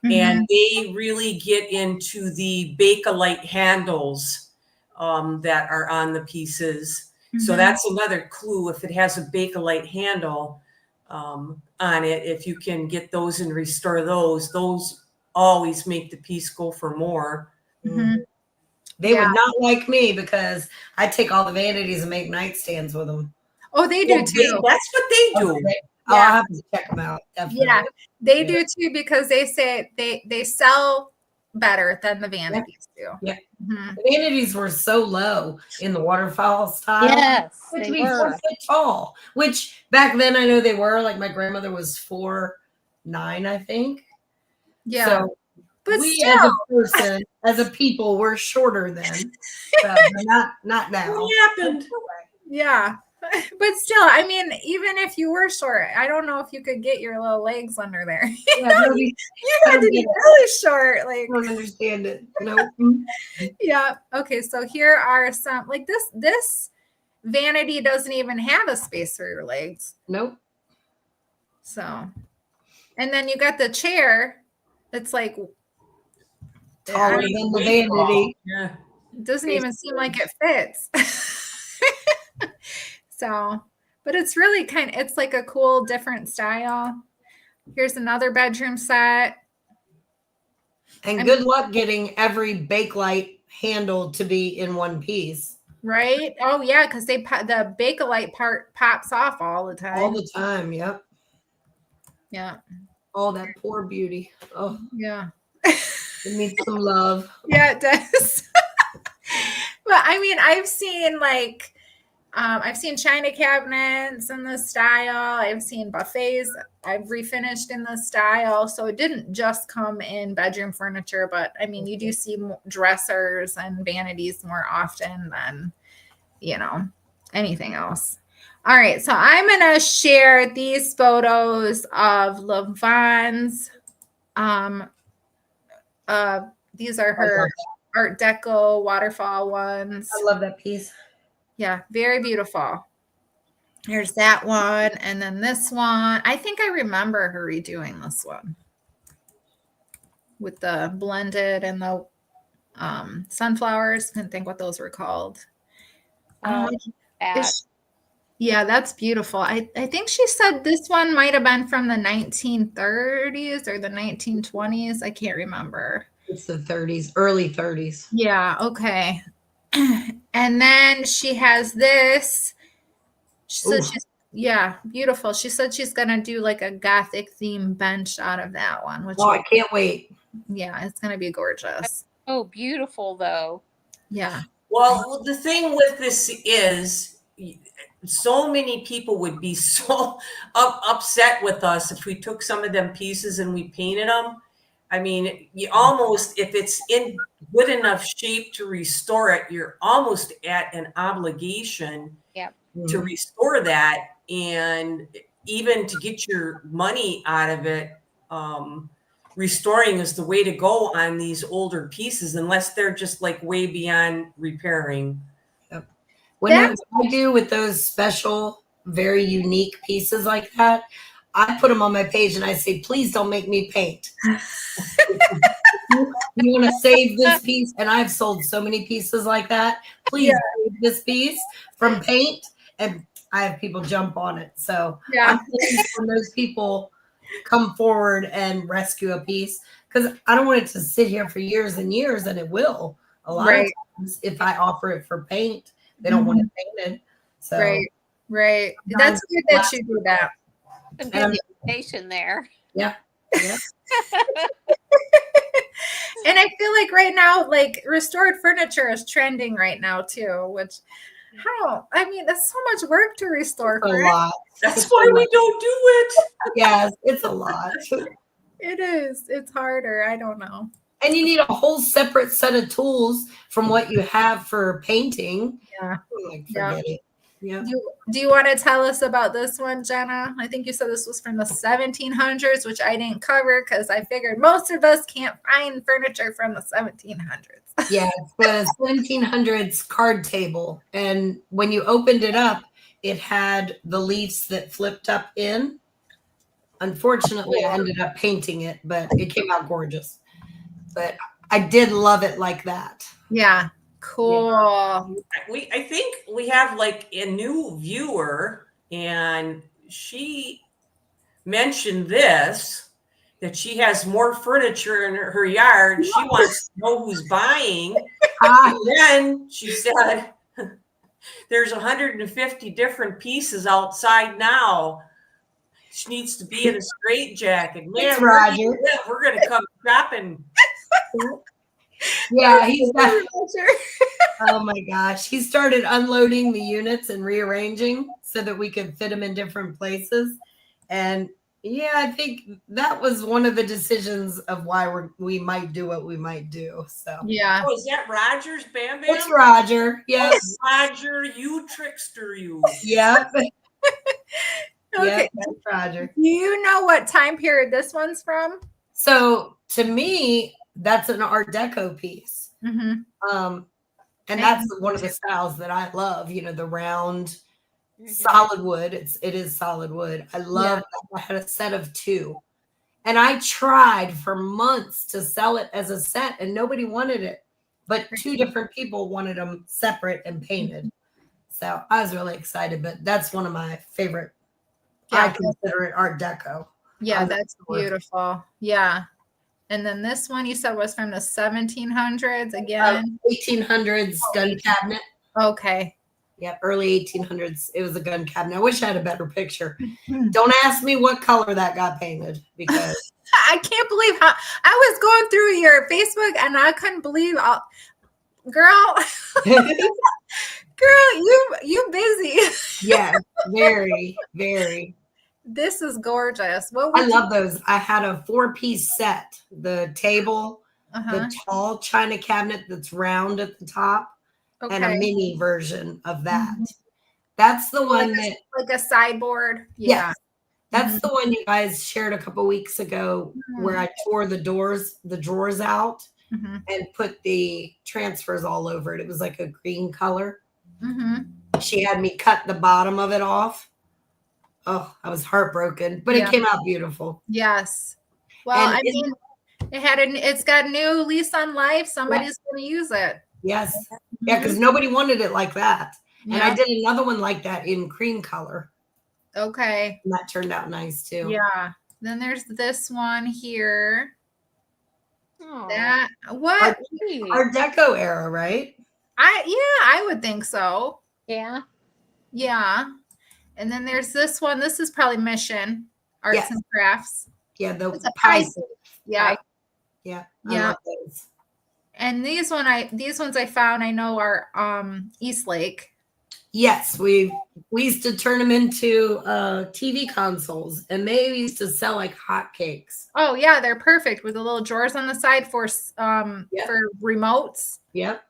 And they really get into the Bakelite handles that are on the pieces. So that's another clue. If it has a Bakelite handle on it, if you can get those and restore those always make the piece go for more. They would not like me because I take all the vanities and make nightstands with them. Oh, they do too. That's what they do. Okay. I'll have to check them out. Definitely. Yeah, they do too, because they say they sell better than the vanities do. Yeah. The vanities were so low in the waterfall style. Yes, To they be were. 4 foot tall, which back then I know they were. Like my grandmother was 4'9", I think. Yeah, So but we still, as a person, as a people, were shorter then. So, but not now. What happened? yeah. But still, I mean, even if you were short, I don't know if you could get your little legs under there. Yeah, nobody- You had to be really short. Like, I don't understand it. yeah. Okay, so here are some, like this vanity doesn't even have a space for your legs. Nope. So, and then you got the chair that's like Taller it than the vanity. Yeah. doesn't even seem like it fits. So, but it's really it's like a cool, different style. Here's another bedroom set. And good luck getting every Bakelite handle to be in one piece. Right? Oh yeah, because the Bakelite part pops off all the time. All the time. Yep. Yeah. All that poor beauty. Oh, Yeah. it needs some love. Yeah, it does. But I mean, I've seen china cabinets in this style. I've seen buffets I've refinished in this style. So it didn't just come in bedroom furniture, but I mean, you do see dressers and vanities more often than, anything else. All right. So I'm going to share these photos of Lavonne's. These are her Art Deco waterfall ones. I love that piece. Yeah, very beautiful. Here's that one. And then this one. I think I remember her redoing this one with the blended and the sunflowers. Couldn't think what those were called. Yeah, that's beautiful. I think she said this one might have been from the 1930s or the 1920s. I can't remember. It's the 30s, early 30s. Yeah, okay. And then she has this. She said beautiful. She said she's gonna do like a gothic theme bench out of that one. Which I can't wait. Yeah, it's gonna be gorgeous. Oh, beautiful though. Yeah. Well, the thing with this is so many people would be so upset with us if we took some of them pieces and we painted them. I mean, you almost, if it's in good enough shape to restore it, you're almost at an obligation to restore that. And even to get your money out of it, restoring is the way to go on these older pieces, unless they're just like way beyond repairing. When I do with those special, very unique pieces like that, I put them on my page and I say, please don't make me paint. You want to save this piece? And I've sold so many pieces like that. Please save this piece from paint. And I have people jump on it. So I'm pleased when those people come forward and rescue a piece, because I don't want it to sit here for years and years, and it will. A lot of times if I offer it for paint, they don't want it painted. So Right. That's good that you do that. Some good education there. Yeah. And I feel like right now, like restored furniture is trending right now too, which that's so much work to restore. A lot. That's why we don't do it. Yes, it's a lot. It is. It's harder. I don't know. And you need a whole separate set of tools from what you have for painting. Yeah. I'm like, Yeah. forget it. Yeah. Do you want to tell us about this one, Jenna? I think you said this was from the 1700s, which I didn't cover because I figured most of us can't find furniture from the 1700s. Yeah, it's the 1700s card table. And when you opened it up, it had the leaves that flipped up in. Unfortunately, I ended up painting it, but it came out gorgeous. But I did love it like that. Yeah. Cool. I think we have like a new viewer, and she mentioned this, that she has more furniture in her yard. She wants to know who's buying. And then she said, there's 150 different pieces outside now. She needs to be in a straitjacket. Man, It's Roger. we're going to come shopping. Yeah, he's got, oh my gosh. He started unloading the units and rearranging so that we could fit them in different places. And yeah, I think that was one of the decisions of why we might do what we might do. So Yeah. Oh, is that Roger's Bam Bam? it's Roger. Yes. Roger, you trickster, you. Yep. Okay. Yep, that's Roger. Do you know what time period this one's from? So to me, that's an Art Deco piece. Mm-hmm. And that's one of the styles that I love, you know, the round solid wood. It is solid wood. I love that. I had a set of 2. And I tried for months to sell it as a set and nobody wanted it. But 2 different people wanted them separate and painted. So I was really excited, but that's one of my favorite. I Yeah. consider it Art Deco. Yeah, On the that's floor. beautiful. Yeah. And then this one you said was from the 1700s again. 1800s gun cabinet. Okay. Yeah, early 1800s. It was a gun cabinet. I wish I had a better picture. Don't ask me what color that got painted because I can't believe how I was going through your Facebook and I couldn't believe girl, you busy. yeah, very, very. This is gorgeous. What would I love those. I had a 4-piece set. The table, the tall china cabinet that's round at the top, and a mini version of that. That's the one like a sideboard. Yeah. That's the one you guys shared a couple weeks ago where I tore the drawers out and put the transfers all over it. It was like a green color. She had me cut the bottom of it off. Oh, I was heartbroken, but it came out beautiful. Yes. Well, And I mean, it's got new lease on life. Somebody's going to use it. Yes. Yeah, because nobody wanted it like that. And I did another one like that in cream color. Okay. And that turned out nice too. Yeah. Then there's this one here. Oh, That what? cute. Art Deco era, right? I would think so. Yeah. Yeah. And then there's this one. This is probably Mission Arts Yes. and Crafts. Yeah, the It's a pie. pie. Yeah. Yeah. Yeah. I love those. And these ones I found I know are Eastlake. Yes, we used to turn them into TV consoles, and they used to sell like hotcakes. Oh yeah, they're perfect with the little drawers on the side for remotes. Yep,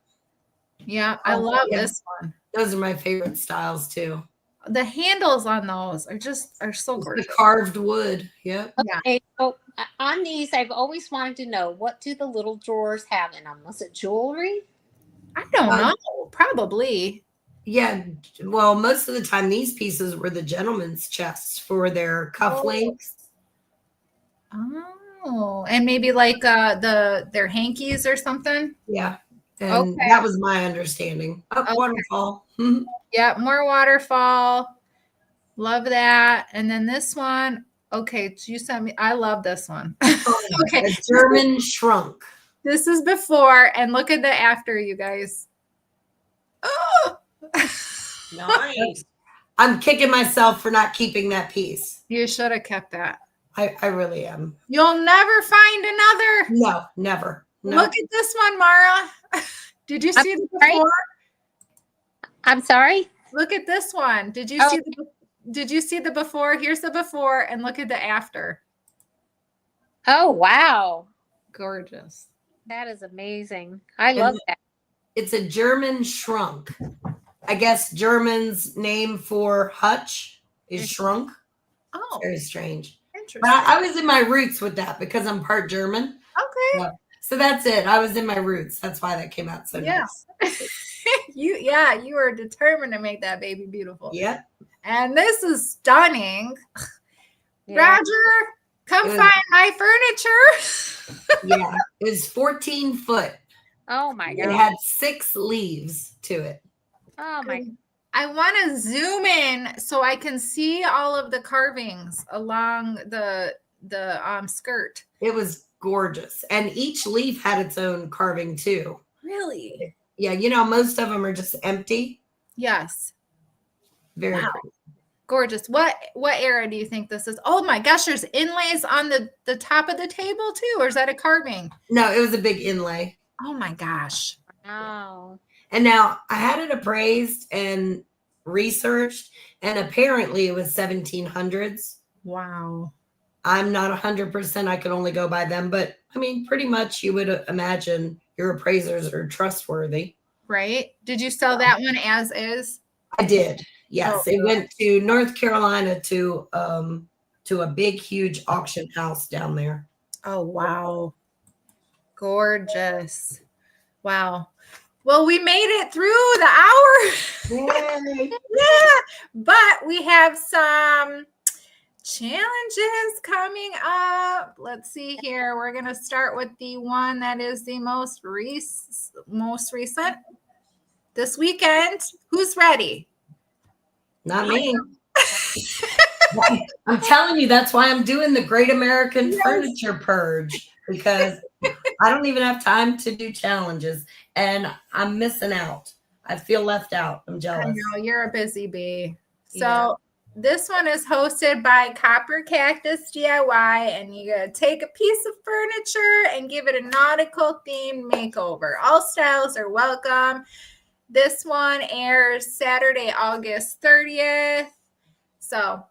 Yeah, I Oh, love yeah. this one. those are my favorite styles too. The handles on those are so The gorgeous. carved wood. Yep. Yeah. Okay, so on these, I've always wanted to know, what do the little drawers have in them? Was it jewelry? I don't Um, know. Probably. Yeah. Well, most of the time, these pieces were the gentleman's chests for their cufflinks. Oh, and maybe like their hankies or something. Yeah. And Okay. that was my understanding. Oh, Okay. waterfall. Yeah, more waterfall. Love that. And then this one. Okay, you sent me. I love this one. Okay. A German shrunk. This is before, and look at the after, you guys. Oh, Nice. I'm kicking myself for not keeping that piece. you should have kept that. I really am. You'll never find another. No, never. No. Look at this one, Mara. Did you see the sorry? before? I'm sorry? Look at this one. Did you Oh. see the before? Here's the before, and look at the after. Oh, wow. Gorgeous. That is amazing. I love that. It's a German shrunk. I guess German's name for hutch is shrunk. Oh, Very strange. interesting. But I was in my roots with that because I'm part German. Okay. Yeah. So that's it. I was in my roots. That's why that came out so Yeah. nice. You were determined to make that baby beautiful. Yep. And this is stunning. Yeah. Roger, come It was- find my furniture. Yeah. It was 14 foot. Oh my It god. had 6 leaves to it. Oh my. I want to zoom in so I can see all of the carvings along the skirt. It was gorgeous. And each leaf had its own carving too. Really? Yeah, most of them are just empty. Yes. Very Wow. pretty. Gorgeous. What era do you think this is? Oh my gosh, there's inlays on the top of the table too, or is that a carving? No, it was a big inlay. Oh my gosh. Wow. And now I had it appraised and researched, and apparently it was 1700s. Wow. I'm not 100%. I could only go by them, but I mean, pretty much you would imagine your appraisers are trustworthy. Right? Did you sell that one as is? I did. Yes, Oh, it went to North Carolina to a big, huge auction house down there. Oh wow. Gorgeous. Wow. Well, we made it through the hour. Yay. Yeah, but we have some challenges coming up. Let's see here. We're going to start with the one that is the most recent this weekend. Who's ready? Not me. I'm telling you, that's why I'm doing the Great American Furniture Purge, because I don't even have time to do challenges and I'm missing out. I feel left out. I'm I jealous. know you're a busy bee. So Yeah. this one is hosted by Copper Cactus DIY, and you gotta take a piece of furniture and give it a nautical themed makeover. All styles are welcome. This one airs Saturday, August 30th. So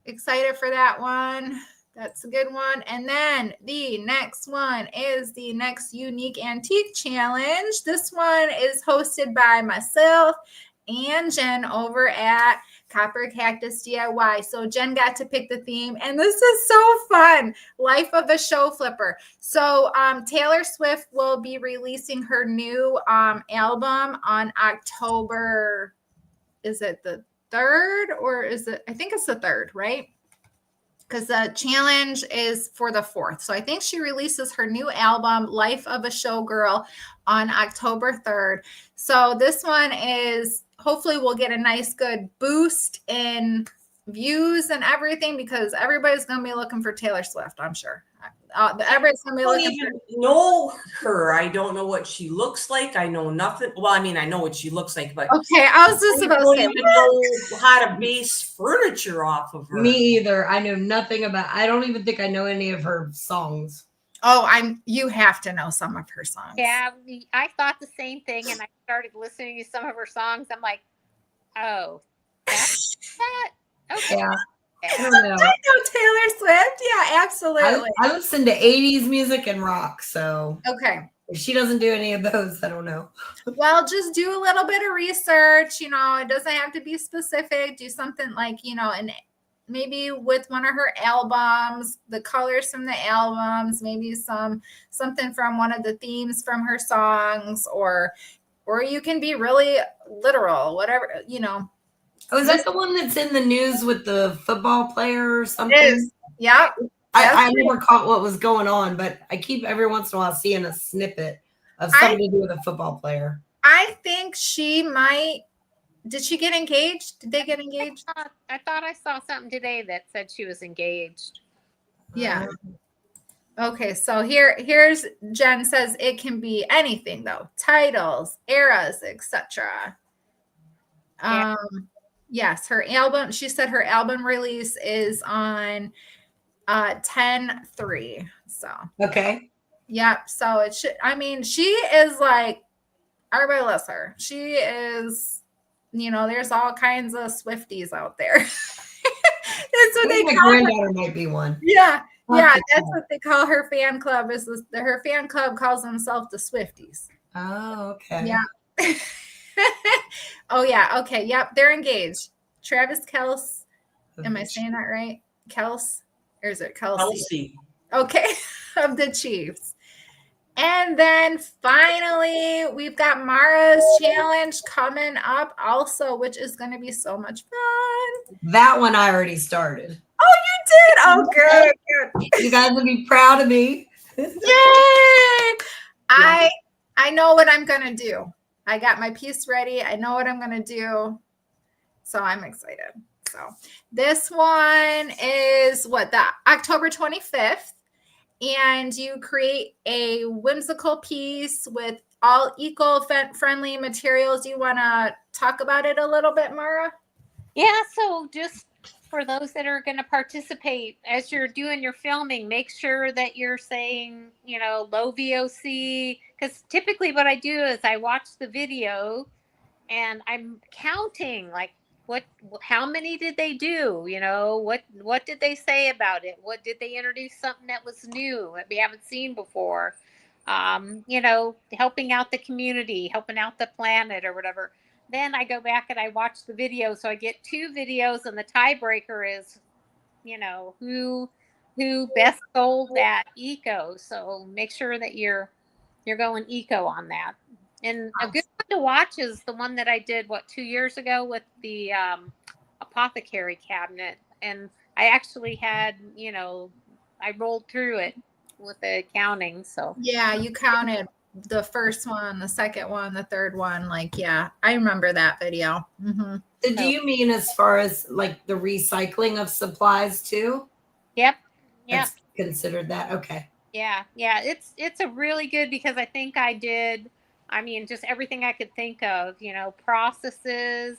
excited for that one. That's a good one. And then the next one is the next Unique Antique Challenge. This one is hosted by myself and Jen over at Copper Cactus DIY. So Jen got to pick the theme, and this is so fun. Life of a Show Flipper. So Taylor Swift will be releasing her new album on October. Is it the 3rd or is it? I think it's the 3rd, right? Because the challenge is for the 4th. So I think she releases her new album, Life of a Showgirl, on October 3rd. So this one is, hopefully we'll get a nice good boost in views and everything, because everybody's going to be looking for Taylor Swift, I'm sure. Everybody's going to be I don't looking for. even know her. I don't know what she looks like. I know nothing. Well, I mean, I know what she looks like, but Okay, I was just I about to don't say, even know how to base furniture off of her. Me either. I know nothing about. I don't even think I know any of her songs. you have to know some of her songs. Yeah, I thought the same thing, and I started listening to some of her songs. I'm like, oh, that's that. Okay. Yeah, I don't I know. know Taylor Swift. Yeah, absolutely. I listen to 80s music and rock, so Okay. if she doesn't do any of those, I don't know. Well, just do a little bit of research. It doesn't have to be specific. Do something like, and maybe with one of her albums, the colors from the albums, maybe something from one of the themes from her songs, or you can be really literal, whatever. Oh, is that the one that's in the news with the football player or something? It is. Yep. I never caught what was going on, but I keep every once in a while seeing a snippet of something to do with a football player. I think she might. Did she get engaged? Did they get engaged? I thought I saw something today that said she was engaged. Yeah. Okay, so here's Jen says it can be anything though. Titles, eras, etc. Yeah. Yes, her album, she said her album release is on 10/3. So Okay. yep. So it should, she is like, everybody loves her. She is, there's all kinds of Swifties out there. That's what they My call her. granddaughter might be one. Yeah. Yeah, that's what they call her fan club. Her fan club calls themselves the Swifties. Oh, okay. Yeah. Oh yeah. Okay. Yep. They're engaged. Travis Kelce. Am I saying that right? Kelce, or is it Kelsey? Kelsey. Okay, of the Chiefs. And then finally, we've got Mara's challenge coming up also, which is going to be so much fun. That one I already started. Oh, you did? Oh, good. Good. You guys will be proud of me. Yay! I know what I'm going to do. I got my piece ready. I know what I'm going to do. So I'm excited. So this one is the October 25th. And you create a whimsical piece with all eco-friendly materials. You want to talk about it a little bit, Mara? Yeah, so just for those that are going to participate, as you're doing your filming, make sure that you're saying, low VOC, because typically what I do is I watch the video and I'm counting, like, how many did they do? What did they say about it? What did they introduce something that was new that we haven't seen before? Helping out the community, helping out the planet or whatever. Then I go back and I watch the video. So I get 2 videos, and the tiebreaker is, who best sold that eco. So make sure that you're going eco on that. And a good one to watch is the one that I did 2 years ago with the apothecary cabinet. And I actually had, I rolled through it with the counting. So yeah, you counted the first one, the second one, the third one. Like, yeah, I remember that video. Mm-hmm. Do you mean as far as like the recycling of supplies too? Yep. That's considered that. Okay. Yeah. It's a really good, because I think I did, just everything I could think of, processes,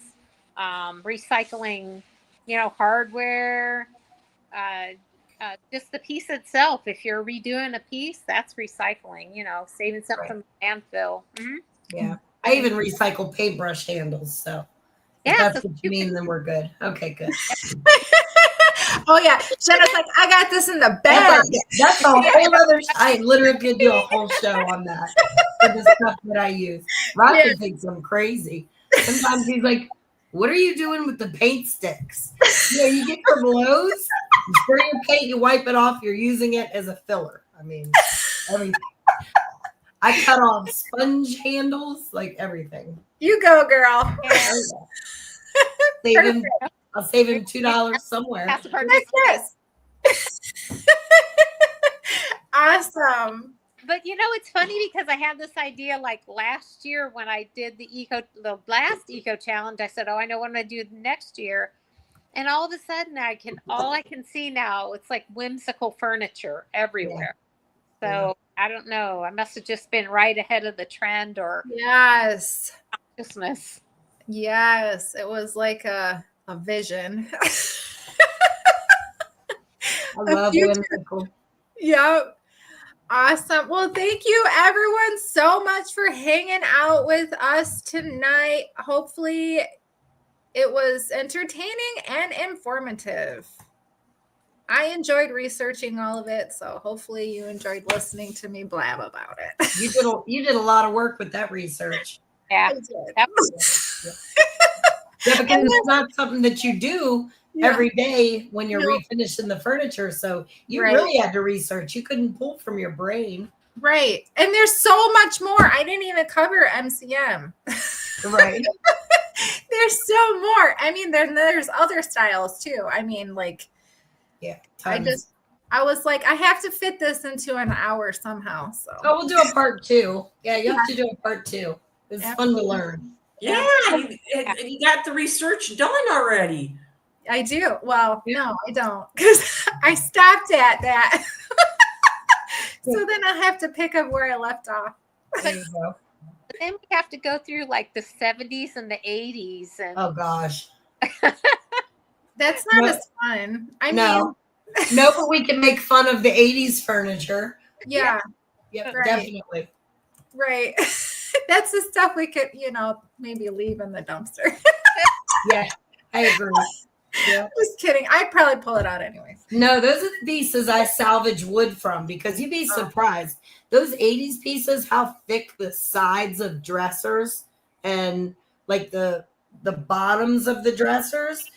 recycling, hardware, just the piece itself. If you're redoing a piece, that's recycling, saving something from landfill. Mm-hmm. Yeah. I even recycle paintbrush handles. So if that's what you mean, then we're good. Okay, good. Oh yeah, Jenna's like, I got this in the bag. That's a whole other. I literally could do a whole show on that for the stuff that I use. Rocky thinks I'm crazy. Sometimes he's like, "What are you doing with the paint sticks? You get from Lowe's, you spray your paint, you wipe it off. You're using it as a filler. Everything. I cut off sponge handles, like everything. You go, girl. Yeah. I'll save him $2 somewhere. Yes. Awesome. But it's funny because I had this idea like last year when I did the last eco challenge. I said, I know what I'm going to do next year. And all of a sudden all I can see now, it's like whimsical furniture everywhere. Yeah. So I don't know. I must have just been right ahead of the trend or consciousness. Yes. It was like a vision. I love whimsical. Yep. Awesome. Well, thank you everyone so much for hanging out with us tonight. Hopefully it was entertaining and informative. I enjoyed researching all of it, so hopefully you enjoyed listening to me blab about it. You did a lot of work with that research. Yeah. I did. Yeah, because it's not something that you do every day when you're refinishing the furniture. So you really had to research. You couldn't pull from your brain. Right. And there's so much more. I didn't even cover MCM. Right. There's so more. There's other styles too. I was like, I have to fit this into an hour somehow. So we'll do a part 2. Yeah, you have to do a part 2. It's fun to learn. Yeah, you got the research done already. I do. Well, no, I don't, because I stopped at that. So then I have to pick up where I left off. There you go. But then we have to go through like the 70s and the 80s. And oh gosh, that's not as fun. No, but we can make fun of the 80s furniture. Yeah. Yep, right. Definitely. Right. That's the stuff we could, maybe leave in the dumpster. Yeah, I agree. Yeah. Just kidding. I'd probably pull it out anyways. No, those are the pieces I salvage wood from because you'd be surprised. Those 80s pieces, how thick the sides of dressers and like the bottoms of the dressers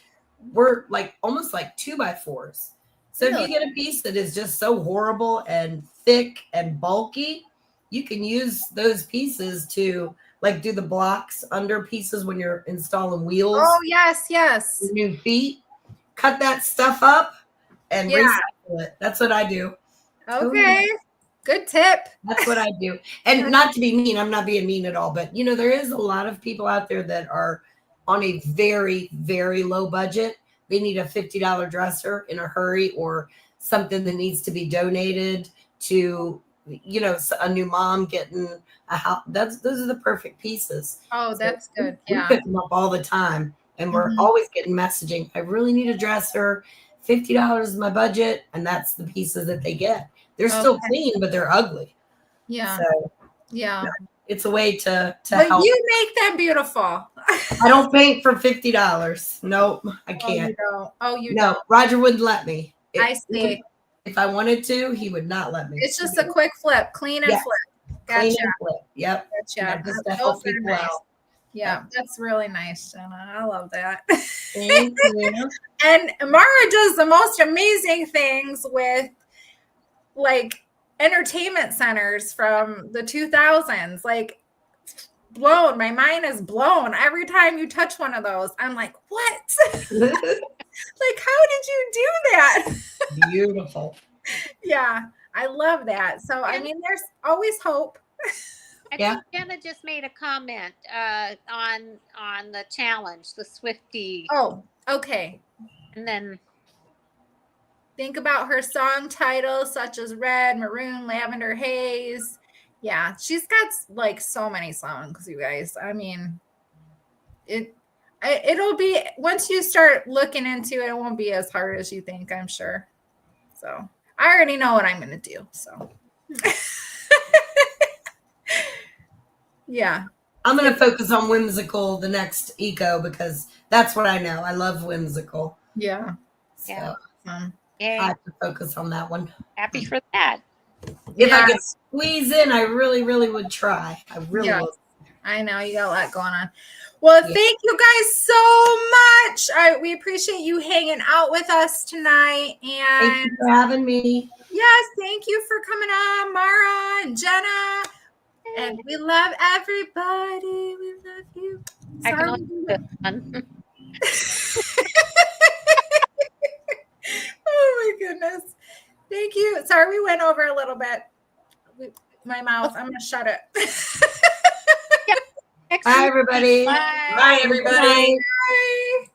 were like almost like 2x4s. So if Really? you get a piece that is just so horrible and thick and bulky, you can use those pieces to like do the blocks under pieces when you're installing wheels, Oh yes, yes. new feet. Cut that stuff up and Yeah. recycle it. That's what I do. Okay. Good tip. That's what I do. And not to be mean, I'm not being mean at all, but there is a lot of people out there that are on a very, very low budget. They need a $50 dresser in a hurry or something that needs to be donated to, a new mom getting a house. Those are the perfect pieces. Oh, that's good. We Yeah. pick them up all the time. And we're Mhm. always getting messaging. I really need a dresser. $50 is my budget. And that's the pieces that they get. They're still Okay. clean, but they're ugly. Yeah. So Yeah. it's a way to But help. you make them beautiful. I don't paint for $50. Nope, I Oh, you can't. don't. Oh, you No, Roger wouldn't let me. I see. If I wanted to, he would not let me. It's just a quick flip, clean and Yes. flip. Clean Gotcha. and flip. Yep. Gotcha. Just to Those help are people nice. out. Yeah, that's really nice, Jenna. I love that. Thank you. And Mara does the most amazing things with like entertainment centers from the 2000s. Like, blown. My mind is blown. Every time you touch one of those, I'm like, what? Like, how did you do that? Beautiful. Yeah, I love that. So, I mean, there's always hope. I Yeah. think Jenna just made a comment on the challenge, the Swifty, Oh, okay. and then Think about her song titles such as Red, Maroon, Lavender Haze. Yeah, she's got like so many songs, you guys. I mean, it'll be, once you start looking into it, it won't be as hard as you think, I'm sure. So I already know what I'm going to do. So yeah. I'm going to focus on whimsical the next eco because that's what I know. I love whimsical. Yeah. So Yeah. Um, I yay, have to focus on that one. happy for that. If Yeah. I could squeeze in, I really, really would try. I really Yeah. would. I know you got a lot going on. Well, Yeah. thank you guys so much. We appreciate you hanging out with us tonight. Thank And you for having me. yes, thank you for coming on, Mara and Jenna. And we love everybody. We love you. I can Sorry. only do this one. Oh my goodness. Thank you. Sorry we went over a little bit. My mouth. I'm going to shut it. Next Bye, week. everybody. Bye. Bye, everybody. Bye.